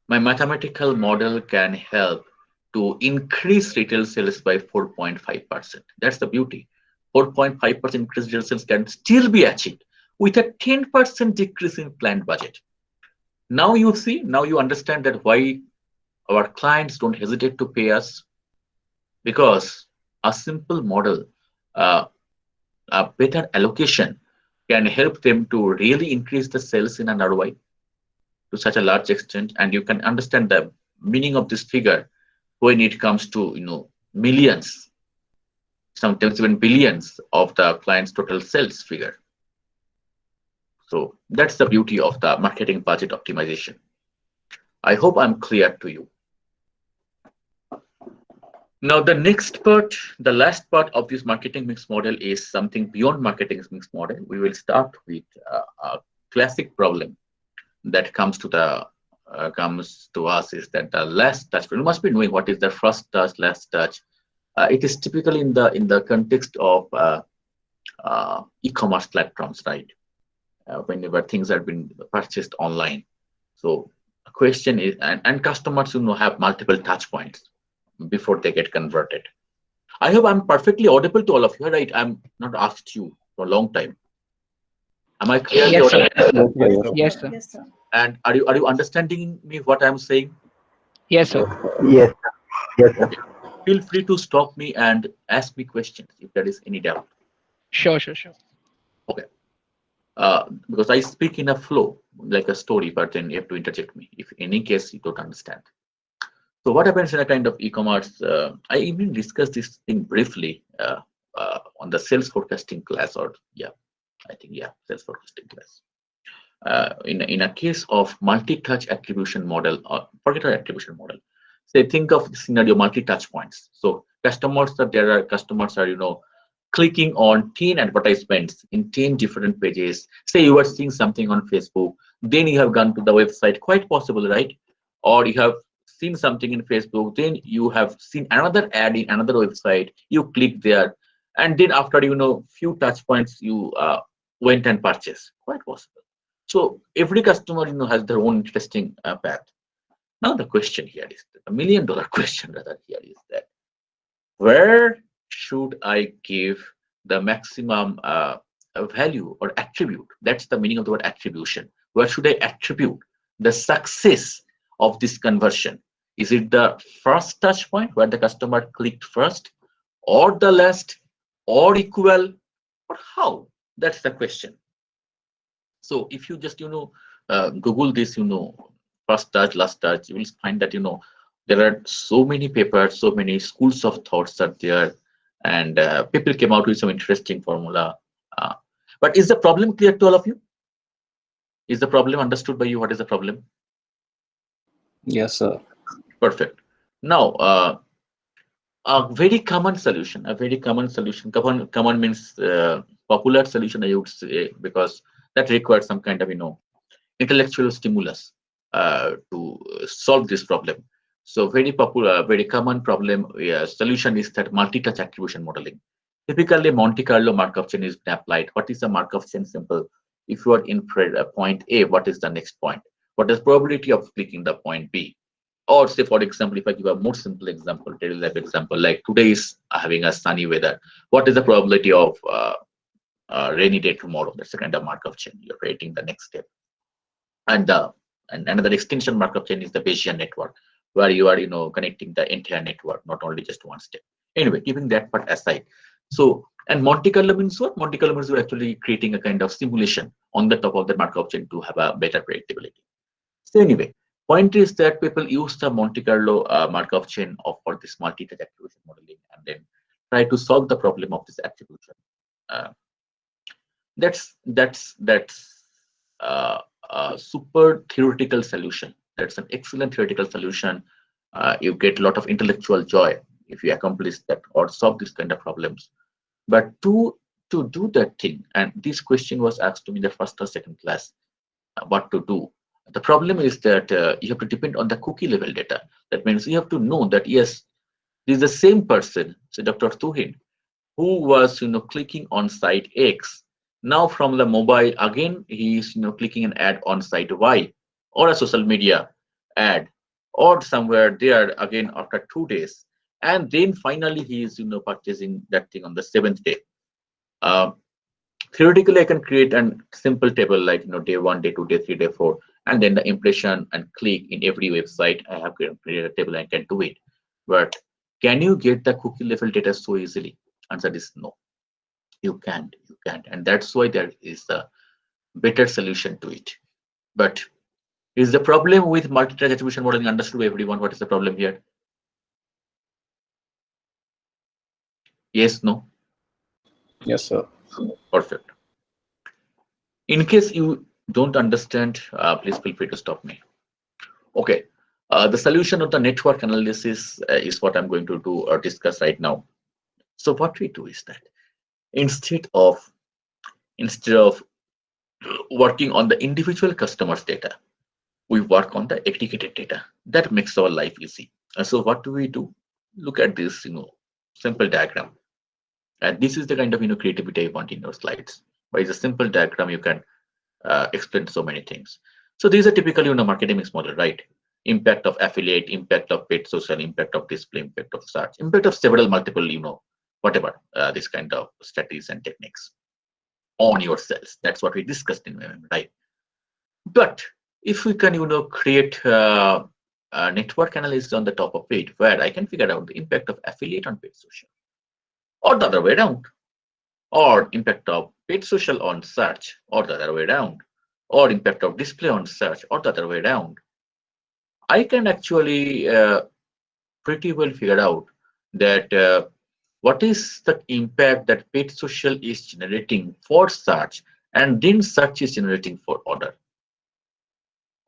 my mathematical model can help to increase retail sales by 4.5%. That's the beauty. 4.5% increase retail sales can still be achieved with a 10% decrease in planned budget. Now you see, now you understand that why our clients don't hesitate to pay us, because a simple model, a better allocation can help them to really increase the sales in an ROI to such a large extent. And you can understand the meaning of this figure when it comes to millions, sometimes even billions of the client's total sales figure. So that's the beauty of the marketing budget optimization. I hope I'm clear to you. Now the next part, the last part of this marketing mix model is something beyond marketing mix model. We will start with a classic problem that comes to us is that the last touch. You must be knowing what is the first touch, last touch. It is typically in the context of e-commerce platforms, right? Whenever things are being purchased online. So the question is, and customers, have multiple touch points before they get converted. I hope I'm perfectly audible to all of you, right? I'm not asked you for a long time. Am I clearly Yes, sir. audible? Yes, sir. Yes, sir. And are you understanding me what I'm saying? Yes, sir. Yes, yes, sir. Okay. Feel free to stop me and ask me questions if there is any doubt. Sure, sure, sure. Okay. Because I speak in a flow like a story, but then you have to interject me if in any case you don't understand. So what happens in a kind of e-commerce? I even discussed this thing briefly on the sales forecasting class, or sales forecasting class. In a case of multi-touch attribution model, or forget our attribution model. Say, think of the scenario multi-touch points. So customers are clicking on 10 advertisements in 10 different pages. Say you are seeing something on Facebook, then you have gone to the website, quite possible, right? Or you have seen something in Facebook, then you have seen another ad in another website, you click there, and then after few touch points, you went and purchased. Quite possible. So every customer has their own interesting path. Now the question here is $1 million question rather here is that where should I give the maximum value or attribute? That's the meaning of the word attribution. Where should I attribute the success of this conversion? Is it the first touch point where the customer clicked first, or the last, or equal, or how? That's the question. So if you just Google this first touch, last touch, you will find that there are so many papers, so many schools of thoughts are there, and people came out with some interesting formula. But is the problem clear to all of you? Is the problem understood by you? What is the problem? Yes, sir. Perfect. Now, a very common solution. Common means popular solution, I would say, because that requires some kind of intellectual stimulus to solve this problem. So very popular, very common problem solution is that multi-touch attribution modeling. Typically, Monte Carlo Markov chain is applied. What is the Markov chain? Simple. If you are in point A, what is the next point? What is probability of clicking the point B? Or say, for example, if I give a more simple example, daily life example, like today is having a sunny weather. What is the probability of rainy day tomorrow? That's the kind of Markov chain you're creating the next step. And another extension Markov chain is the Bayesian network, where you are connecting the entire network, not only just one step. Anyway, keeping that part aside. So, and Monte Carlo means what? Monte Carlo means you're actually creating a kind of simulation on the top of the Markov chain to have a better predictability. So anyway, point is that people use the Monte Carlo Markov chain for this multi-touch attribution modeling, and then try to solve the problem of this attribution. That's a super theoretical solution. That's an excellent theoretical solution. You get a lot of intellectual joy if you accomplish that or solve this kind of problems. But to do that thing, and this question was asked to me in the first or second class, what to do. The problem is that you have to depend on the cookie level data. That means you have to know that yes, this is the same person, so Dr. Tuhin, who was clicking on site X. Now from the mobile again, he is clicking an ad on site Y, or a social media ad, or somewhere there again after 2 days, and then finally he is purchasing that thing on the 7th day. Theoretically, I can create a simple table like day 1, day 2, day 3, day 4, and then the impression and click in every website. I have created a table and I can do it. But can you get the cookie level data so easily? Answer is no. You can't. And that's why there is a better solution to it. But is the problem with multi-touch attribution modeling understood by everyone? What is the problem here? Yes, no? Yes, sir. Perfect. In case you don't understand, please feel free to stop me. Okay. The solution of the network analysis is what I'm going to do or discuss right now. So what we do is that instead of working on the individual customers' data, we work on the aggregated data. That makes our life easy. And so what do? Look at this, simple diagram. And this is the kind of creativity I want in your slides. By a simple diagram, you can explain so many things. So these are typically marketing mix model, right? Impact of affiliate, impact of paid social, impact of display, impact of search, impact of several multiple, whatever this kind of strategies and techniques on your sales. That's what we discussed in MM, right? But if we can, create a network analysis on the top of it, where I can figure out the impact of affiliate on paid social, or the other way around, or impact of paid social on search, or the other way around, or impact of display on search, or the other way around, I can actually pretty well figure out that what is the impact that paid social is generating for search, and then search is generating for order,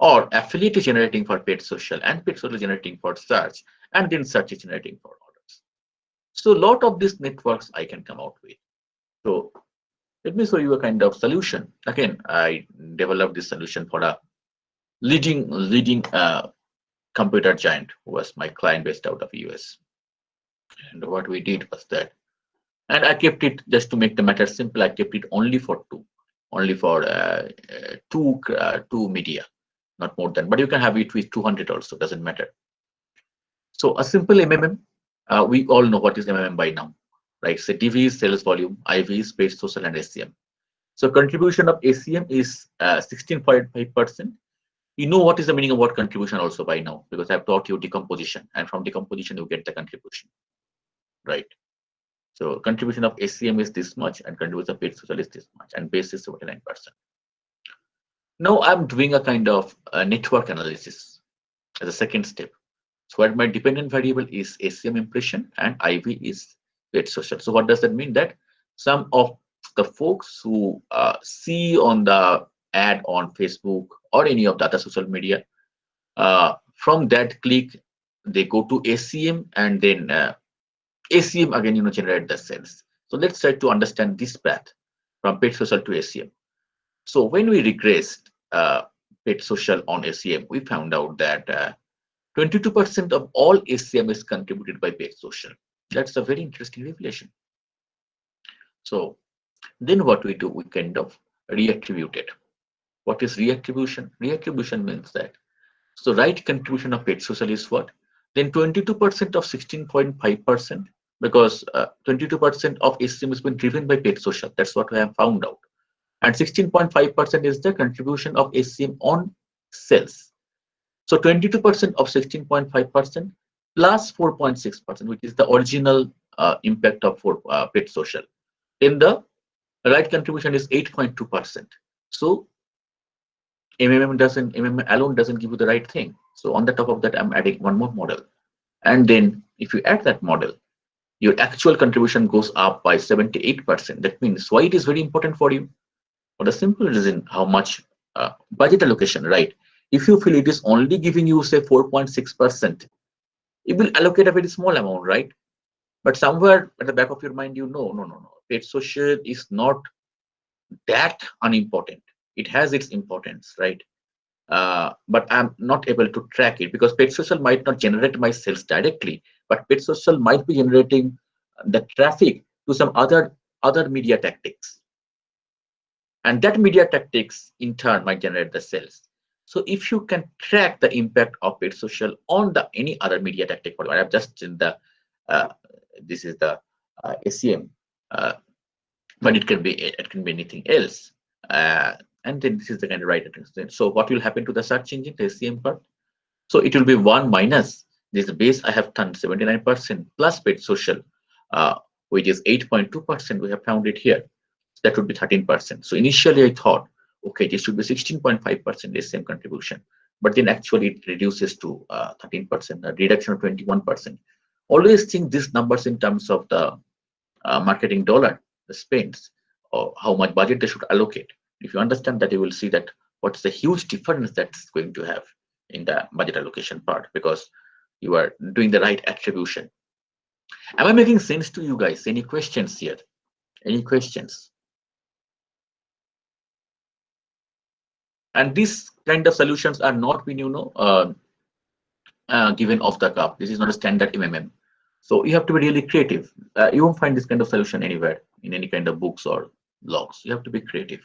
or affiliate is generating for paid social, and paid social is generating for search, and then search is generating for orders. So a lot of these networks I can come out with. So let me show you a kind of solution. Again, I developed this solution for a leading computer giant who was my client based out of US. And what we did was that, and I kept it, just to make the matter simple, I kept it only for two media, not more than, but you can have it with 200 also, doesn't matter. So a simple MMM, we all know what is MMM by now, right? So DV is sales volume, IV is paid social, and ACM. So contribution of ACM is 16.5%. You know what is the meaning of word contribution also by now, because I've taught you decomposition, and from decomposition you get the contribution, right? So contribution of ACM is this much, and contribution of paid social is this much, and base is 79%. Now I'm doing a kind of network analysis as a second step. So where my dependent variable is ACM impression and IV is paid social. So what does that mean? That some of the folks who see on the ad on Facebook or any of the other social media, from that click, they go to ACM, and then ACM again, generate the sales. So let's try to understand this path from paid social to ACM. So when we regressed paid social on ACM, we found out that 22% of all ACM is contributed by paid social. That's a very interesting revelation. So then what we do, we kind of reattribute it. What is reattribution? Reattribution means that, so right contribution of paid social is what? Then 22% of 16.5%, because 22% of ACM has been driven by paid social. That's what we have found out. And 16.5% is the contribution of ACM on sales. So 22% of 16.5% plus 4.6%, which is the original impact of paid social. Then the right contribution is 8.2%. So MMM alone doesn't give you the right thing. So on the top of that, I'm adding one more model. And then if you add that model, your actual contribution goes up by 78%. That means why it is very important for you? For the simple reason, how much budget allocation, right? If you feel it is only giving you, say, 4.6%, it will allocate a very small amount, right? But somewhere at the back of your mind, no. Paid social is not that unimportant. It has its importance, right? But I'm not able to track it, because paid social might not generate my sales directly, but paid social might be generating the traffic to some other media tactics. And that media tactics in turn might generate the sales. So if you can track the impact of paid social on any other media tactic, I have just in the this is the ACM, but it can be anything else. And then this is the kind of right attention. So what will happen to the search engine, the ACM part? So it will be 1 minus this base I have done 79% plus paid social, which is 8.2%. We have found it here. That would be 13%. So initially I thought, okay, this should be 16.5% ACM contribution, but then actually it reduces to 13%, a reduction of 21%. Always think these numbers in terms of the marketing dollar, the spends, or how much budget they should allocate. If you understand that, you will see that what's the huge difference that's going to have in the budget allocation part, because you are doing the right attribution. Am I making sense to you guys? Any questions here? Any questions? And these kind of solutions are not been, given off the cuff. This is not a standard MMM. So you have to be really creative. You won't find this kind of solution anywhere in any kind of books or blogs. You have to be creative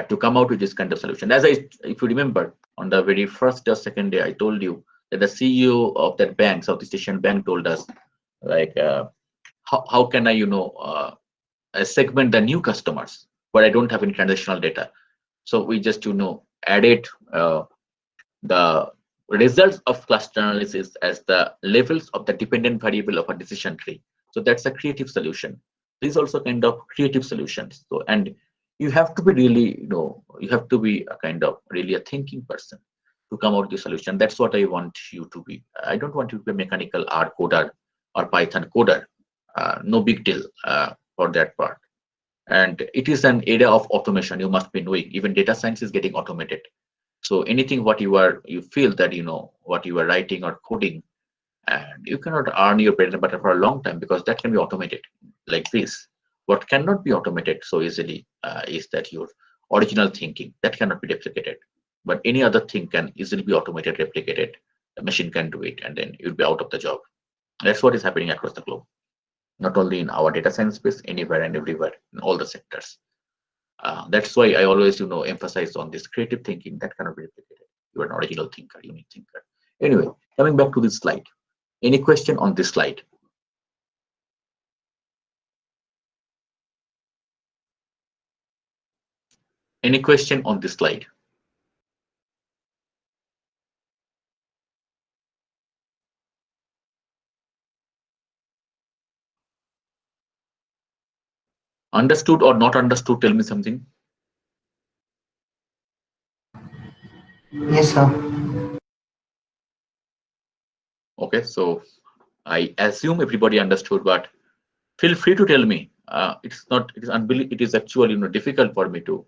to come out with this kind of solution. If you remember, on the very first or second day, I told you that the CEO of that bank, Southeast Asian Bank, told us, like, how can I, segment the new customers, but I don't have any transactional data. So we just, added the results of cluster analysis as the levels of the dependent variable of a decision tree. So that's a creative solution. These also kind of creative solutions. So, and you have to be really, you have to be a kind of really a thinking person to come out with the solution. That's what I want you to be. I don't want you to be a mechanical R coder or Python coder. No big deal for that part. And it is an area of automation. You must be knowing. Even data science is getting automated. So anything what you feel that what you are writing or coding, and you cannot earn your bread and butter for a long time because that can be automated like this. What cannot be automated so easily is that your original thinking that cannot be replicated. But any other thing can easily be automated, replicated. The machine can do it, and then you'll be out of the job. That's what is happening across the globe, not only in our data science space, anywhere and everywhere in all the sectors. That's why I always, emphasize on this creative thinking that cannot be replicated. You are an original thinker, unique thinker. Anyway, coming back to this slide. Any question on this slide? Any question on this slide? Understood or not understood? Tell me something. Yes, sir. Okay, so I assume everybody understood, but feel free to tell me. It is actually difficult for me to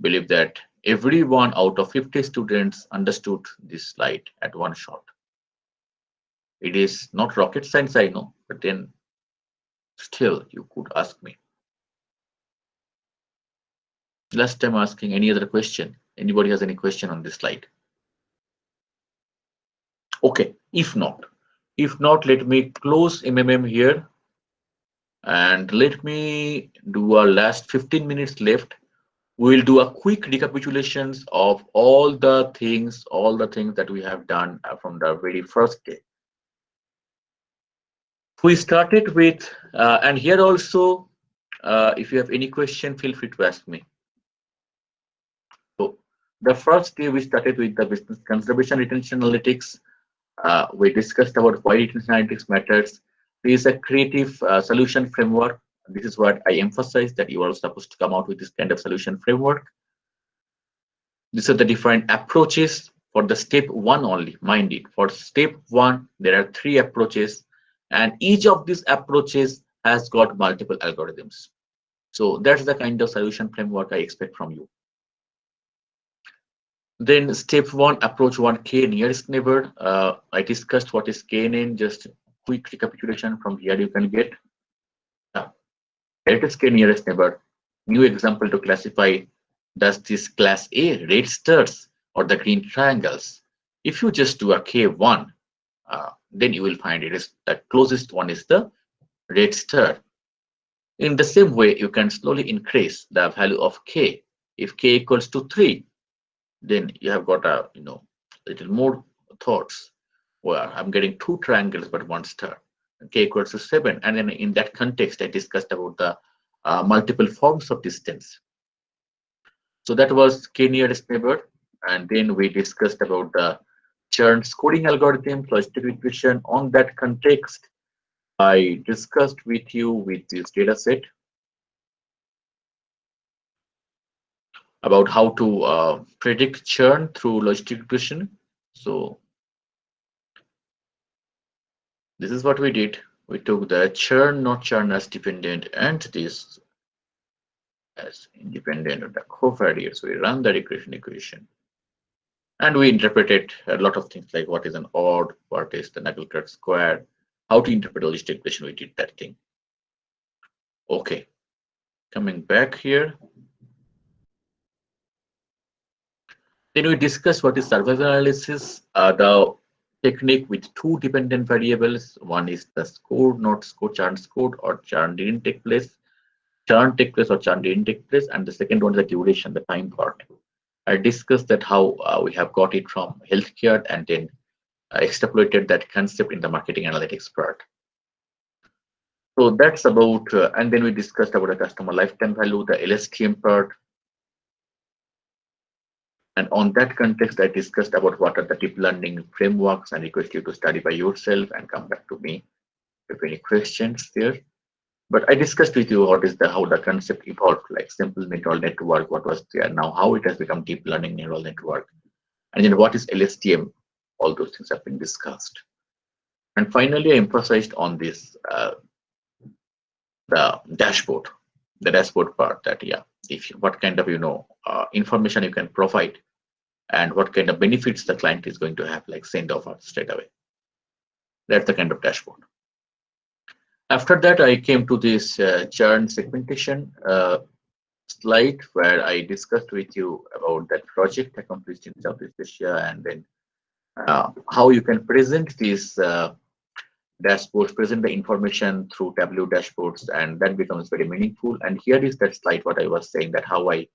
believe that everyone out of 50 students understood this slide at one shot. It is not rocket science, I know, but then still you could ask me. Last time asking any other question. Anybody has any question on this slide? Okay, if not, let me close MMM here and let me do our last 15 minutes left. We'll do a quick recapitulations of all the things that we have done from the very first day. We started with, and here also, if you have any question, feel free to ask me. So the first day we started with the business conservation retention analytics. We discussed about why retention analytics matters. This is a creative solution framework. This is what I emphasize, that you are supposed to come out with this kind of solution framework. These are the different approaches for the step one only. Mind it, for step one, there are 3 approaches, and each of these approaches has got multiple algorithms. So that's the kind of solution framework I expect from you. Then step 1, approach 1, K nearest neighbor. I discussed what is KNN, just quick recapitulation from here you can get. It is K nearest neighbor. New example to classify, does this class A red stars or the green triangles? If you just do a K1, then you will find it is the closest one is the red star. In the same way, you can slowly increase the value of K. If K equals to 3, then you have got a little more thoughts. Well, I'm getting 2 triangles but 1 star. K equals to 7, and then in that context, I discussed about the multiple forms of distance. So that was K nearest neighbor, and then we discussed about the churn scoring algorithm, logistic regression. On that context, I discussed with you with this data set about how to predict churn through logistic regression. So this is what we did. We took the churn, not churn as dependent, and this as independent of the covariates. So we run the regression equation. And we interpreted a lot of things like what is an odd, what is the Nagelkart square, how to interpret logistic regression. We did that thing. Okay, coming back here. Then we discussed what is survival analysis. The technique with two dependent variables. One is the score, not score, churn scored or churn didn't take place. Churn take place or churn didn't take place. And the second one is the duration, the time part. I discussed that how we have got it from healthcare and then extrapolated that concept in the marketing analytics part. So that's about, and then we discussed about the customer lifetime value, the LSTM part. And on that context, I discussed about what are the deep learning frameworks and request you to study by yourself and come back to me if any questions there. But I discussed with you what is how the concept evolved, like simple neural network, what was there, now how it has become deep learning neural network, and then what is LSTM. All those things have been discussed. And finally, I emphasized on this the dashboard part, that what kind of information you can provide and what kind of benefits the client is going to have, like send offer straight away. That's the kind of dashboard. After that, I came to this churn segmentation slide where I discussed with you about that project accomplished in Southeast Asia, and then how you can present these dashboards, present the information through Tableau dashboards, and that becomes very meaningful. And here is that slide what I was saying, that how I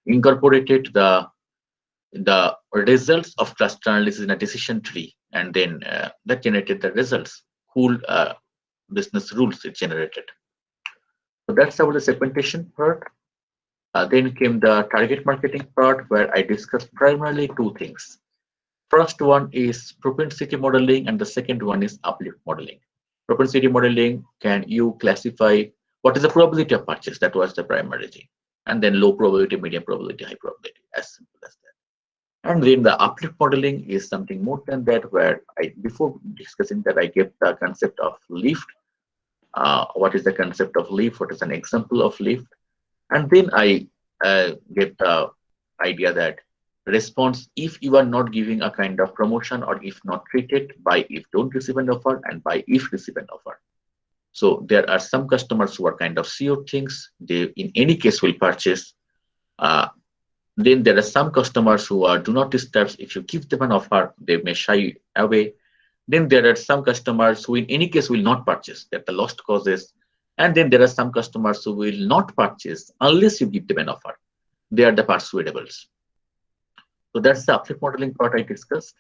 incorporated the results of cluster analysis in a decision tree, and then that generated the results, cool business rules it generated. So that's about the segmentation part. Then came the target marketing part, where I discussed primarily two things. First one is propensity modeling, and the second one is uplift modeling. Propensity modeling, can you classify what is the probability of purchase? That was the primary thing. And then low probability, medium probability, high probability, as simple as that. And then the uplift modeling is something more than that, where before discussing that, I gave the concept of lift. What is the concept of lift? What is an example of lift? And then I gave the idea that response if you are not giving a kind of promotion, or if not treated, by if don't receive an offer, and by if receive an offer. So there are some customers who are kind of sure things, they in any case will purchase. Then there are some customers who are do not disturb. If you give them an offer, they may shy away. Then there are some customers who in any case will not purchase, that the lost causes. And then there are some customers who will not purchase unless you give them an offer. They are the persuadables. So that's the uplift modeling part I discussed.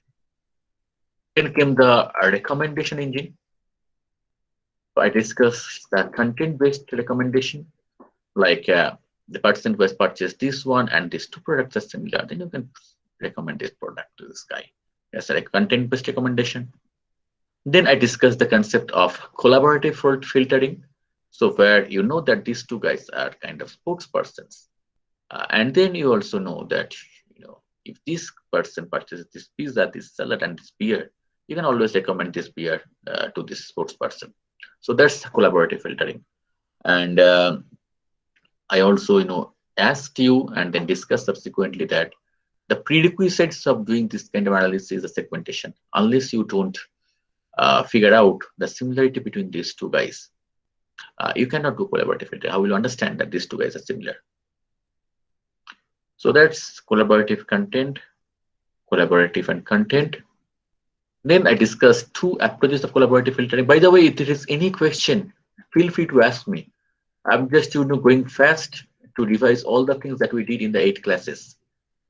Then came the recommendation engine. So I discussed the content-based recommendation, like the person who has purchased this one and these two products are similar, then you can recommend this product to this guy. That's a content-based recommendation. Then I discussed the concept of collaborative filtering. So where you know that these two guys are kind of spokespersons. And then you also know that, if this person purchases this pizza, this salad, and this beer, you can always recommend this beer to this spokesperson. So that's collaborative filtering. And I also, asked you and then discussed subsequently that the prerequisites of doing this kind of analysis is the segmentation. Unless you don't figure out the similarity between these two guys, you cannot do collaborative filtering. How will you understand that these two guys are similar? So that's collaborative content, collaborative and content. Then I discussed two approaches of collaborative filtering. By the way, if there is any question, feel free to ask me. I'm just going fast to revise all the things that we did in the 8 classes.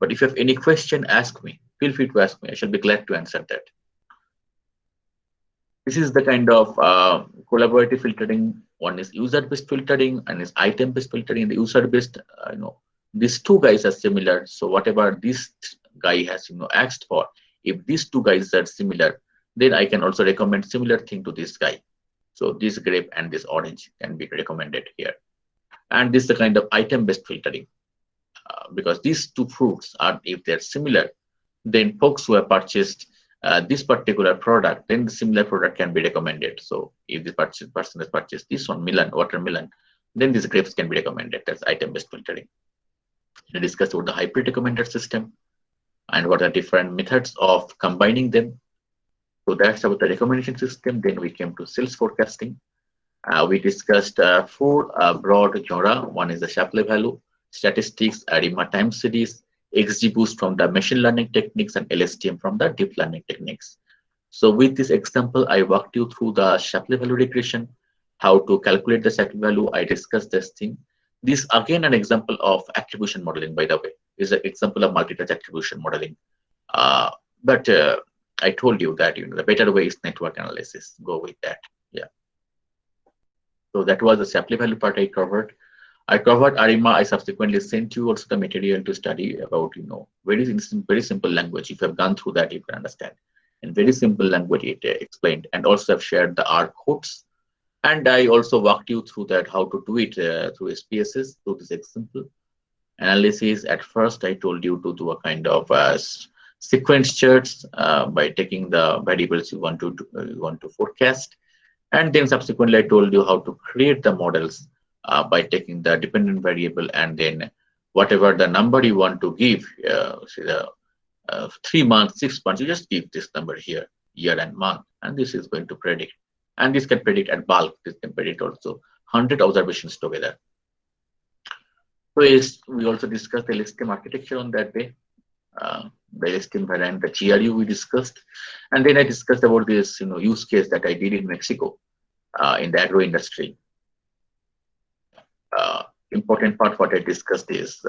But if you have any question, ask me. Feel free to ask me. I shall be glad to answer that. This is the kind of collaborative filtering. One is user-based filtering and is item-based filtering. The user-based, these two guys are similar. So whatever this guy has asked for, if these two guys are similar, then I can also recommend similar thing to this guy. So this grape and this orange can be recommended here. And this is the kind of item-based filtering, because these two fruits are, if they're similar, then folks who have purchased this particular product, then the similar product can be recommended. So if the person has purchased this one, watermelon, then these grapes can be recommended. That's item-based filtering. We discussed about the hybrid recommender system and what are different methods of combining them. So that's about the recommendation system. Then we came to sales forecasting. We discussed 4 broad genre. One is the Shapley value, statistics, ARIMA time series, XGBoost from the machine learning techniques, and LSTM from the deep learning techniques. So with this example, I walked you through the Shapley value regression, how to calculate the Shapley value. I discussed this thing. This again an example of attribution modeling, by the way, is an example of multi-touch attribution modeling. But I told you that the better way is network analysis. Go with that. Yeah. So that was the Shapley value part I covered. ARIMA. I subsequently sent you also the material to study about very simple language. If you have gone through that, you can understand. In very simple language, it explained, and also I've shared the R codes. And I also walked you through that how to do it through SPSS, through this example analysis. At first, I told you to do a kind of sequence charts by taking the variables you want to forecast, and then subsequently I told you how to create the models by taking the dependent variable and then whatever the number you want to give, say the 3 months, 6 months, you just give this number here, year and month, and this is going to predict. And this can predict at bulk. This can predict also 100 observations together. So we also discussed the LSTM architecture on that day. The LSTM variant, the GRU we discussed, and then I discussed about this use case that I did in Mexico in the agro industry. Important part what I discussed is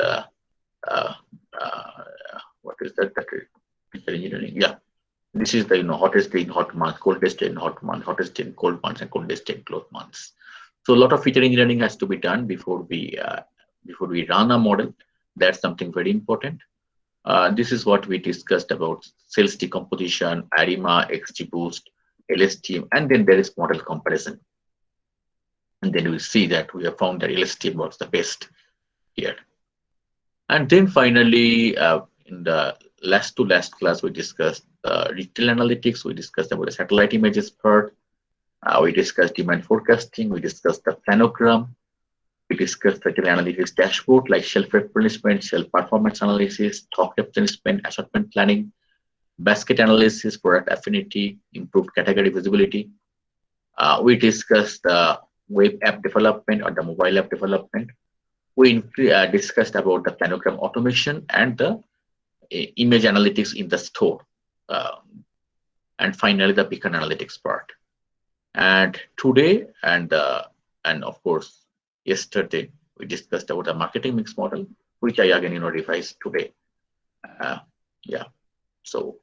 what is that? Feature engineering. Yeah, this is the hottest day in hot months, coldest day in hot months, hottest day in cold months, and coldest day in cold months. So a lot of feature engineering has to be done before we run a model. That's something very important. This is what we discussed about sales decomposition, ARIMA, XGBoost, LSTM, and then there is model comparison. And then we see that we have found that LSTM works the best here. And then finally, in the last class, we discussed retail analytics. We discussed about the satellite images part. We discussed demand forecasting. We discussed the planogram. We discussed the analytics dashboard like shelf replenishment, shelf performance analysis, stock replenishment, assortment planning, basket analysis, product affinity, improved category visibility. We discussed the web app development or the mobile app development. We discussed about the planogram automation and the image analytics in the store. And finally, the beacon analytics part. And today, and of course, yesterday, we discussed about the marketing mix model, which I again revised today. Yeah. So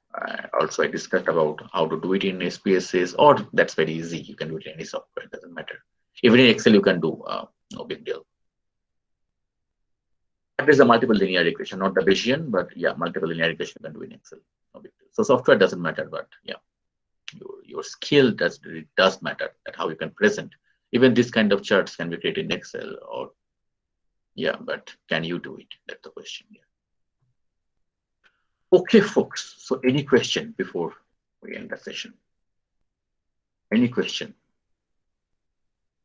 also I discussed about how to do it in SPSS, or that's very easy. You can do it in any software, it doesn't matter. Even in Excel, you can do, no big deal. That is a multiple linear regression, not the Bayesian, but yeah, multiple linear regression you can do in Excel, no big deal. So software doesn't matter, but yeah, your skill does matter, that how you can present. Even this kind of charts can be created in Excel, or yeah, but can you do it? That's the question. Yeah. Okay, folks. So any question before we end the session? Any question?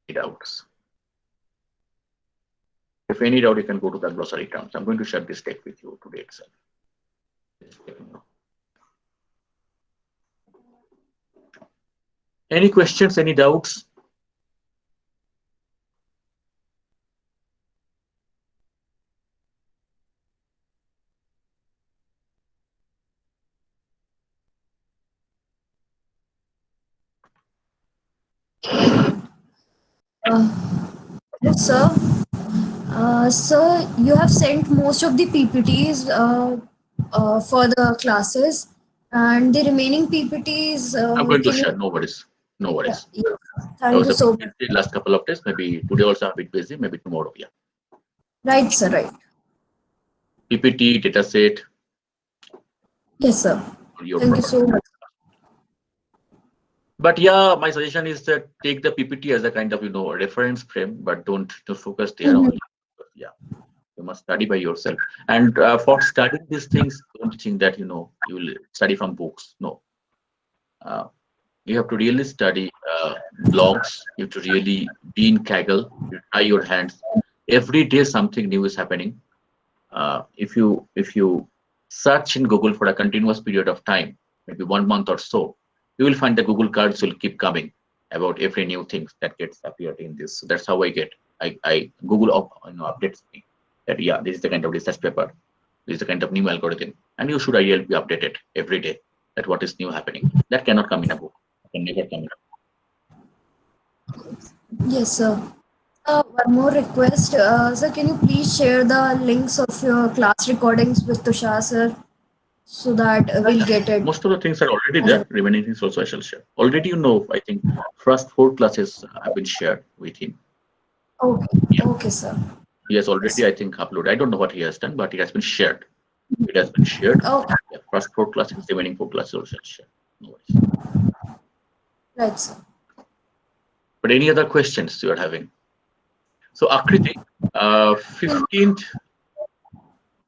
Any doubts? If any doubt, you can go to the glossary terms. I'm going to share this deck with you today itself. Any questions? Any doubts? Yes, sir. So you have sent most of the PPTs for the classes, and the remaining PPTs. I'm going to can you- share. No worries. No worries. Yeah, yeah. I Thank was you a so bit much. busy last couple of days. Maybe today also I'm a bit busy. Maybe tomorrow. Yeah. Right, sir. Right. PPT, dataset. Yes, sir. Your Thank you so much. But yeah, my suggestion is that take the PPT as a kind of reference frame, but don't focus there only. Yeah, you must study by yourself. And for studying these things, don't think that you will study from books. No, you have to really study blogs. You have to really be in Kaggle. You try your hands. Every day something new is happening. If you search in Google for a continuous period of time, maybe 1 month or so, you will find the Google cards will keep coming about every new thing that gets appeared in this. So that's how I Google updates me that yeah, this is the kind of research paper, this is the kind of new algorithm, and you should ideally be updated every day. that what is new happening. That cannot come in a book. Can never come in a book. Yes, sir. One more request. Sir, can you please share the links of your class recordings with Tushar, sir, so that we'll get it. Most of the things are already there. Remaining things also I shall share. Already, you know, I think first 4 classes have been shared with him. Okay. Yeah. Okay, sir. He has already, I think, uploaded. I don't know what he has done, but it has been shared. It has been shared. Okay. Yeah, first 4 classes, remaining 4 classes also shared. No worries. Right, sir. But any other questions you are having? So Akriti, 15th,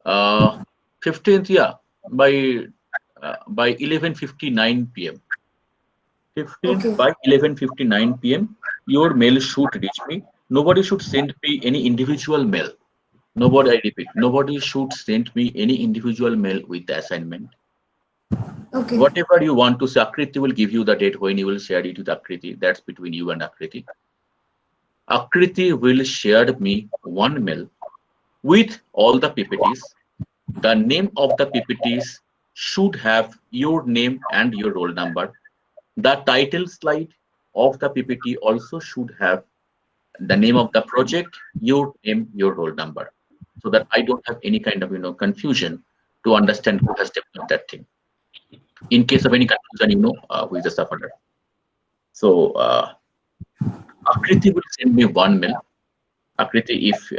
15th, yeah, by 11:59 p.m. 15th Okay. by 11:59 p.m. Your mail should reach me. Nobody should send me any individual mail. Nobody, I repeat, nobody should send me any individual mail with the assignment. Okay. Whatever you want to say, Akriti will give you the date when you will share it with Akriti. That's between you and Akriti. Akriti will share me one mail with all the PPTs. The name of the PPTs should have your name and your roll number. The title slide of the PPT also should have the name of the project, your name, your roll number, so that I don't have any kind of confusion to understand who has developed that thing. In case of any confusion, who is the sufferer. So Akriti will send me one mail. Akriti, if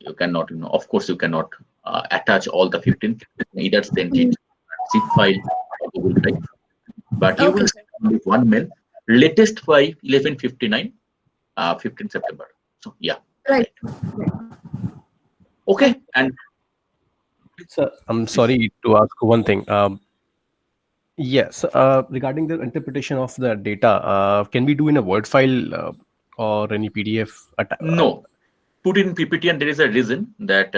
you cannot, of course you cannot attach all the 15. Either send it zip file or Google Drive, but you Okay, will sir. send only one mail, latest by 11:59, 15 September. So yeah. Right. Okay, and Sir, I'm sorry to ask one thing. Yes, regarding the interpretation of the data, can we do in a Word file or any PDF? no, put in PPT, and there is a reason that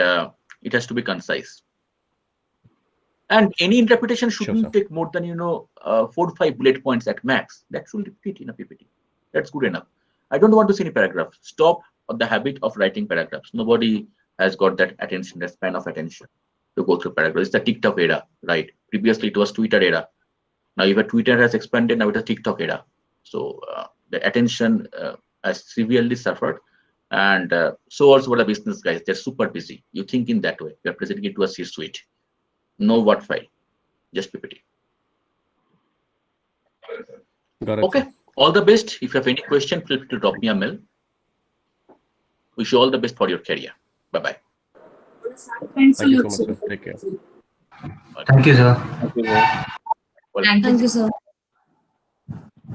it has to be concise. And any interpretation shouldn't take more than 4 to 5 bullet points at max. That should fit in a PPT. That's good enough. I don't want to see any paragraph. Stop the habit of writing paragraphs. Nobody has got that attention, that span of attention to go through paragraphs. It's the TikTok era, right? Previously it was Twitter era. Now even Twitter has expanded. Now it is TikTok era. So the attention has severely suffered. And so also what the business guys, they're super busy. You think in that way. You're presenting it to a C-suite. No Word file, just PPT. Got it, okay, sir. all the best. If you have any question, feel free to drop me a mail. Wish you all the best for your career. Bye-bye. Thanks Thank you so much, sir. Take care. Thank you, sir. Thank you, sir. Welcome. Thank you, sir.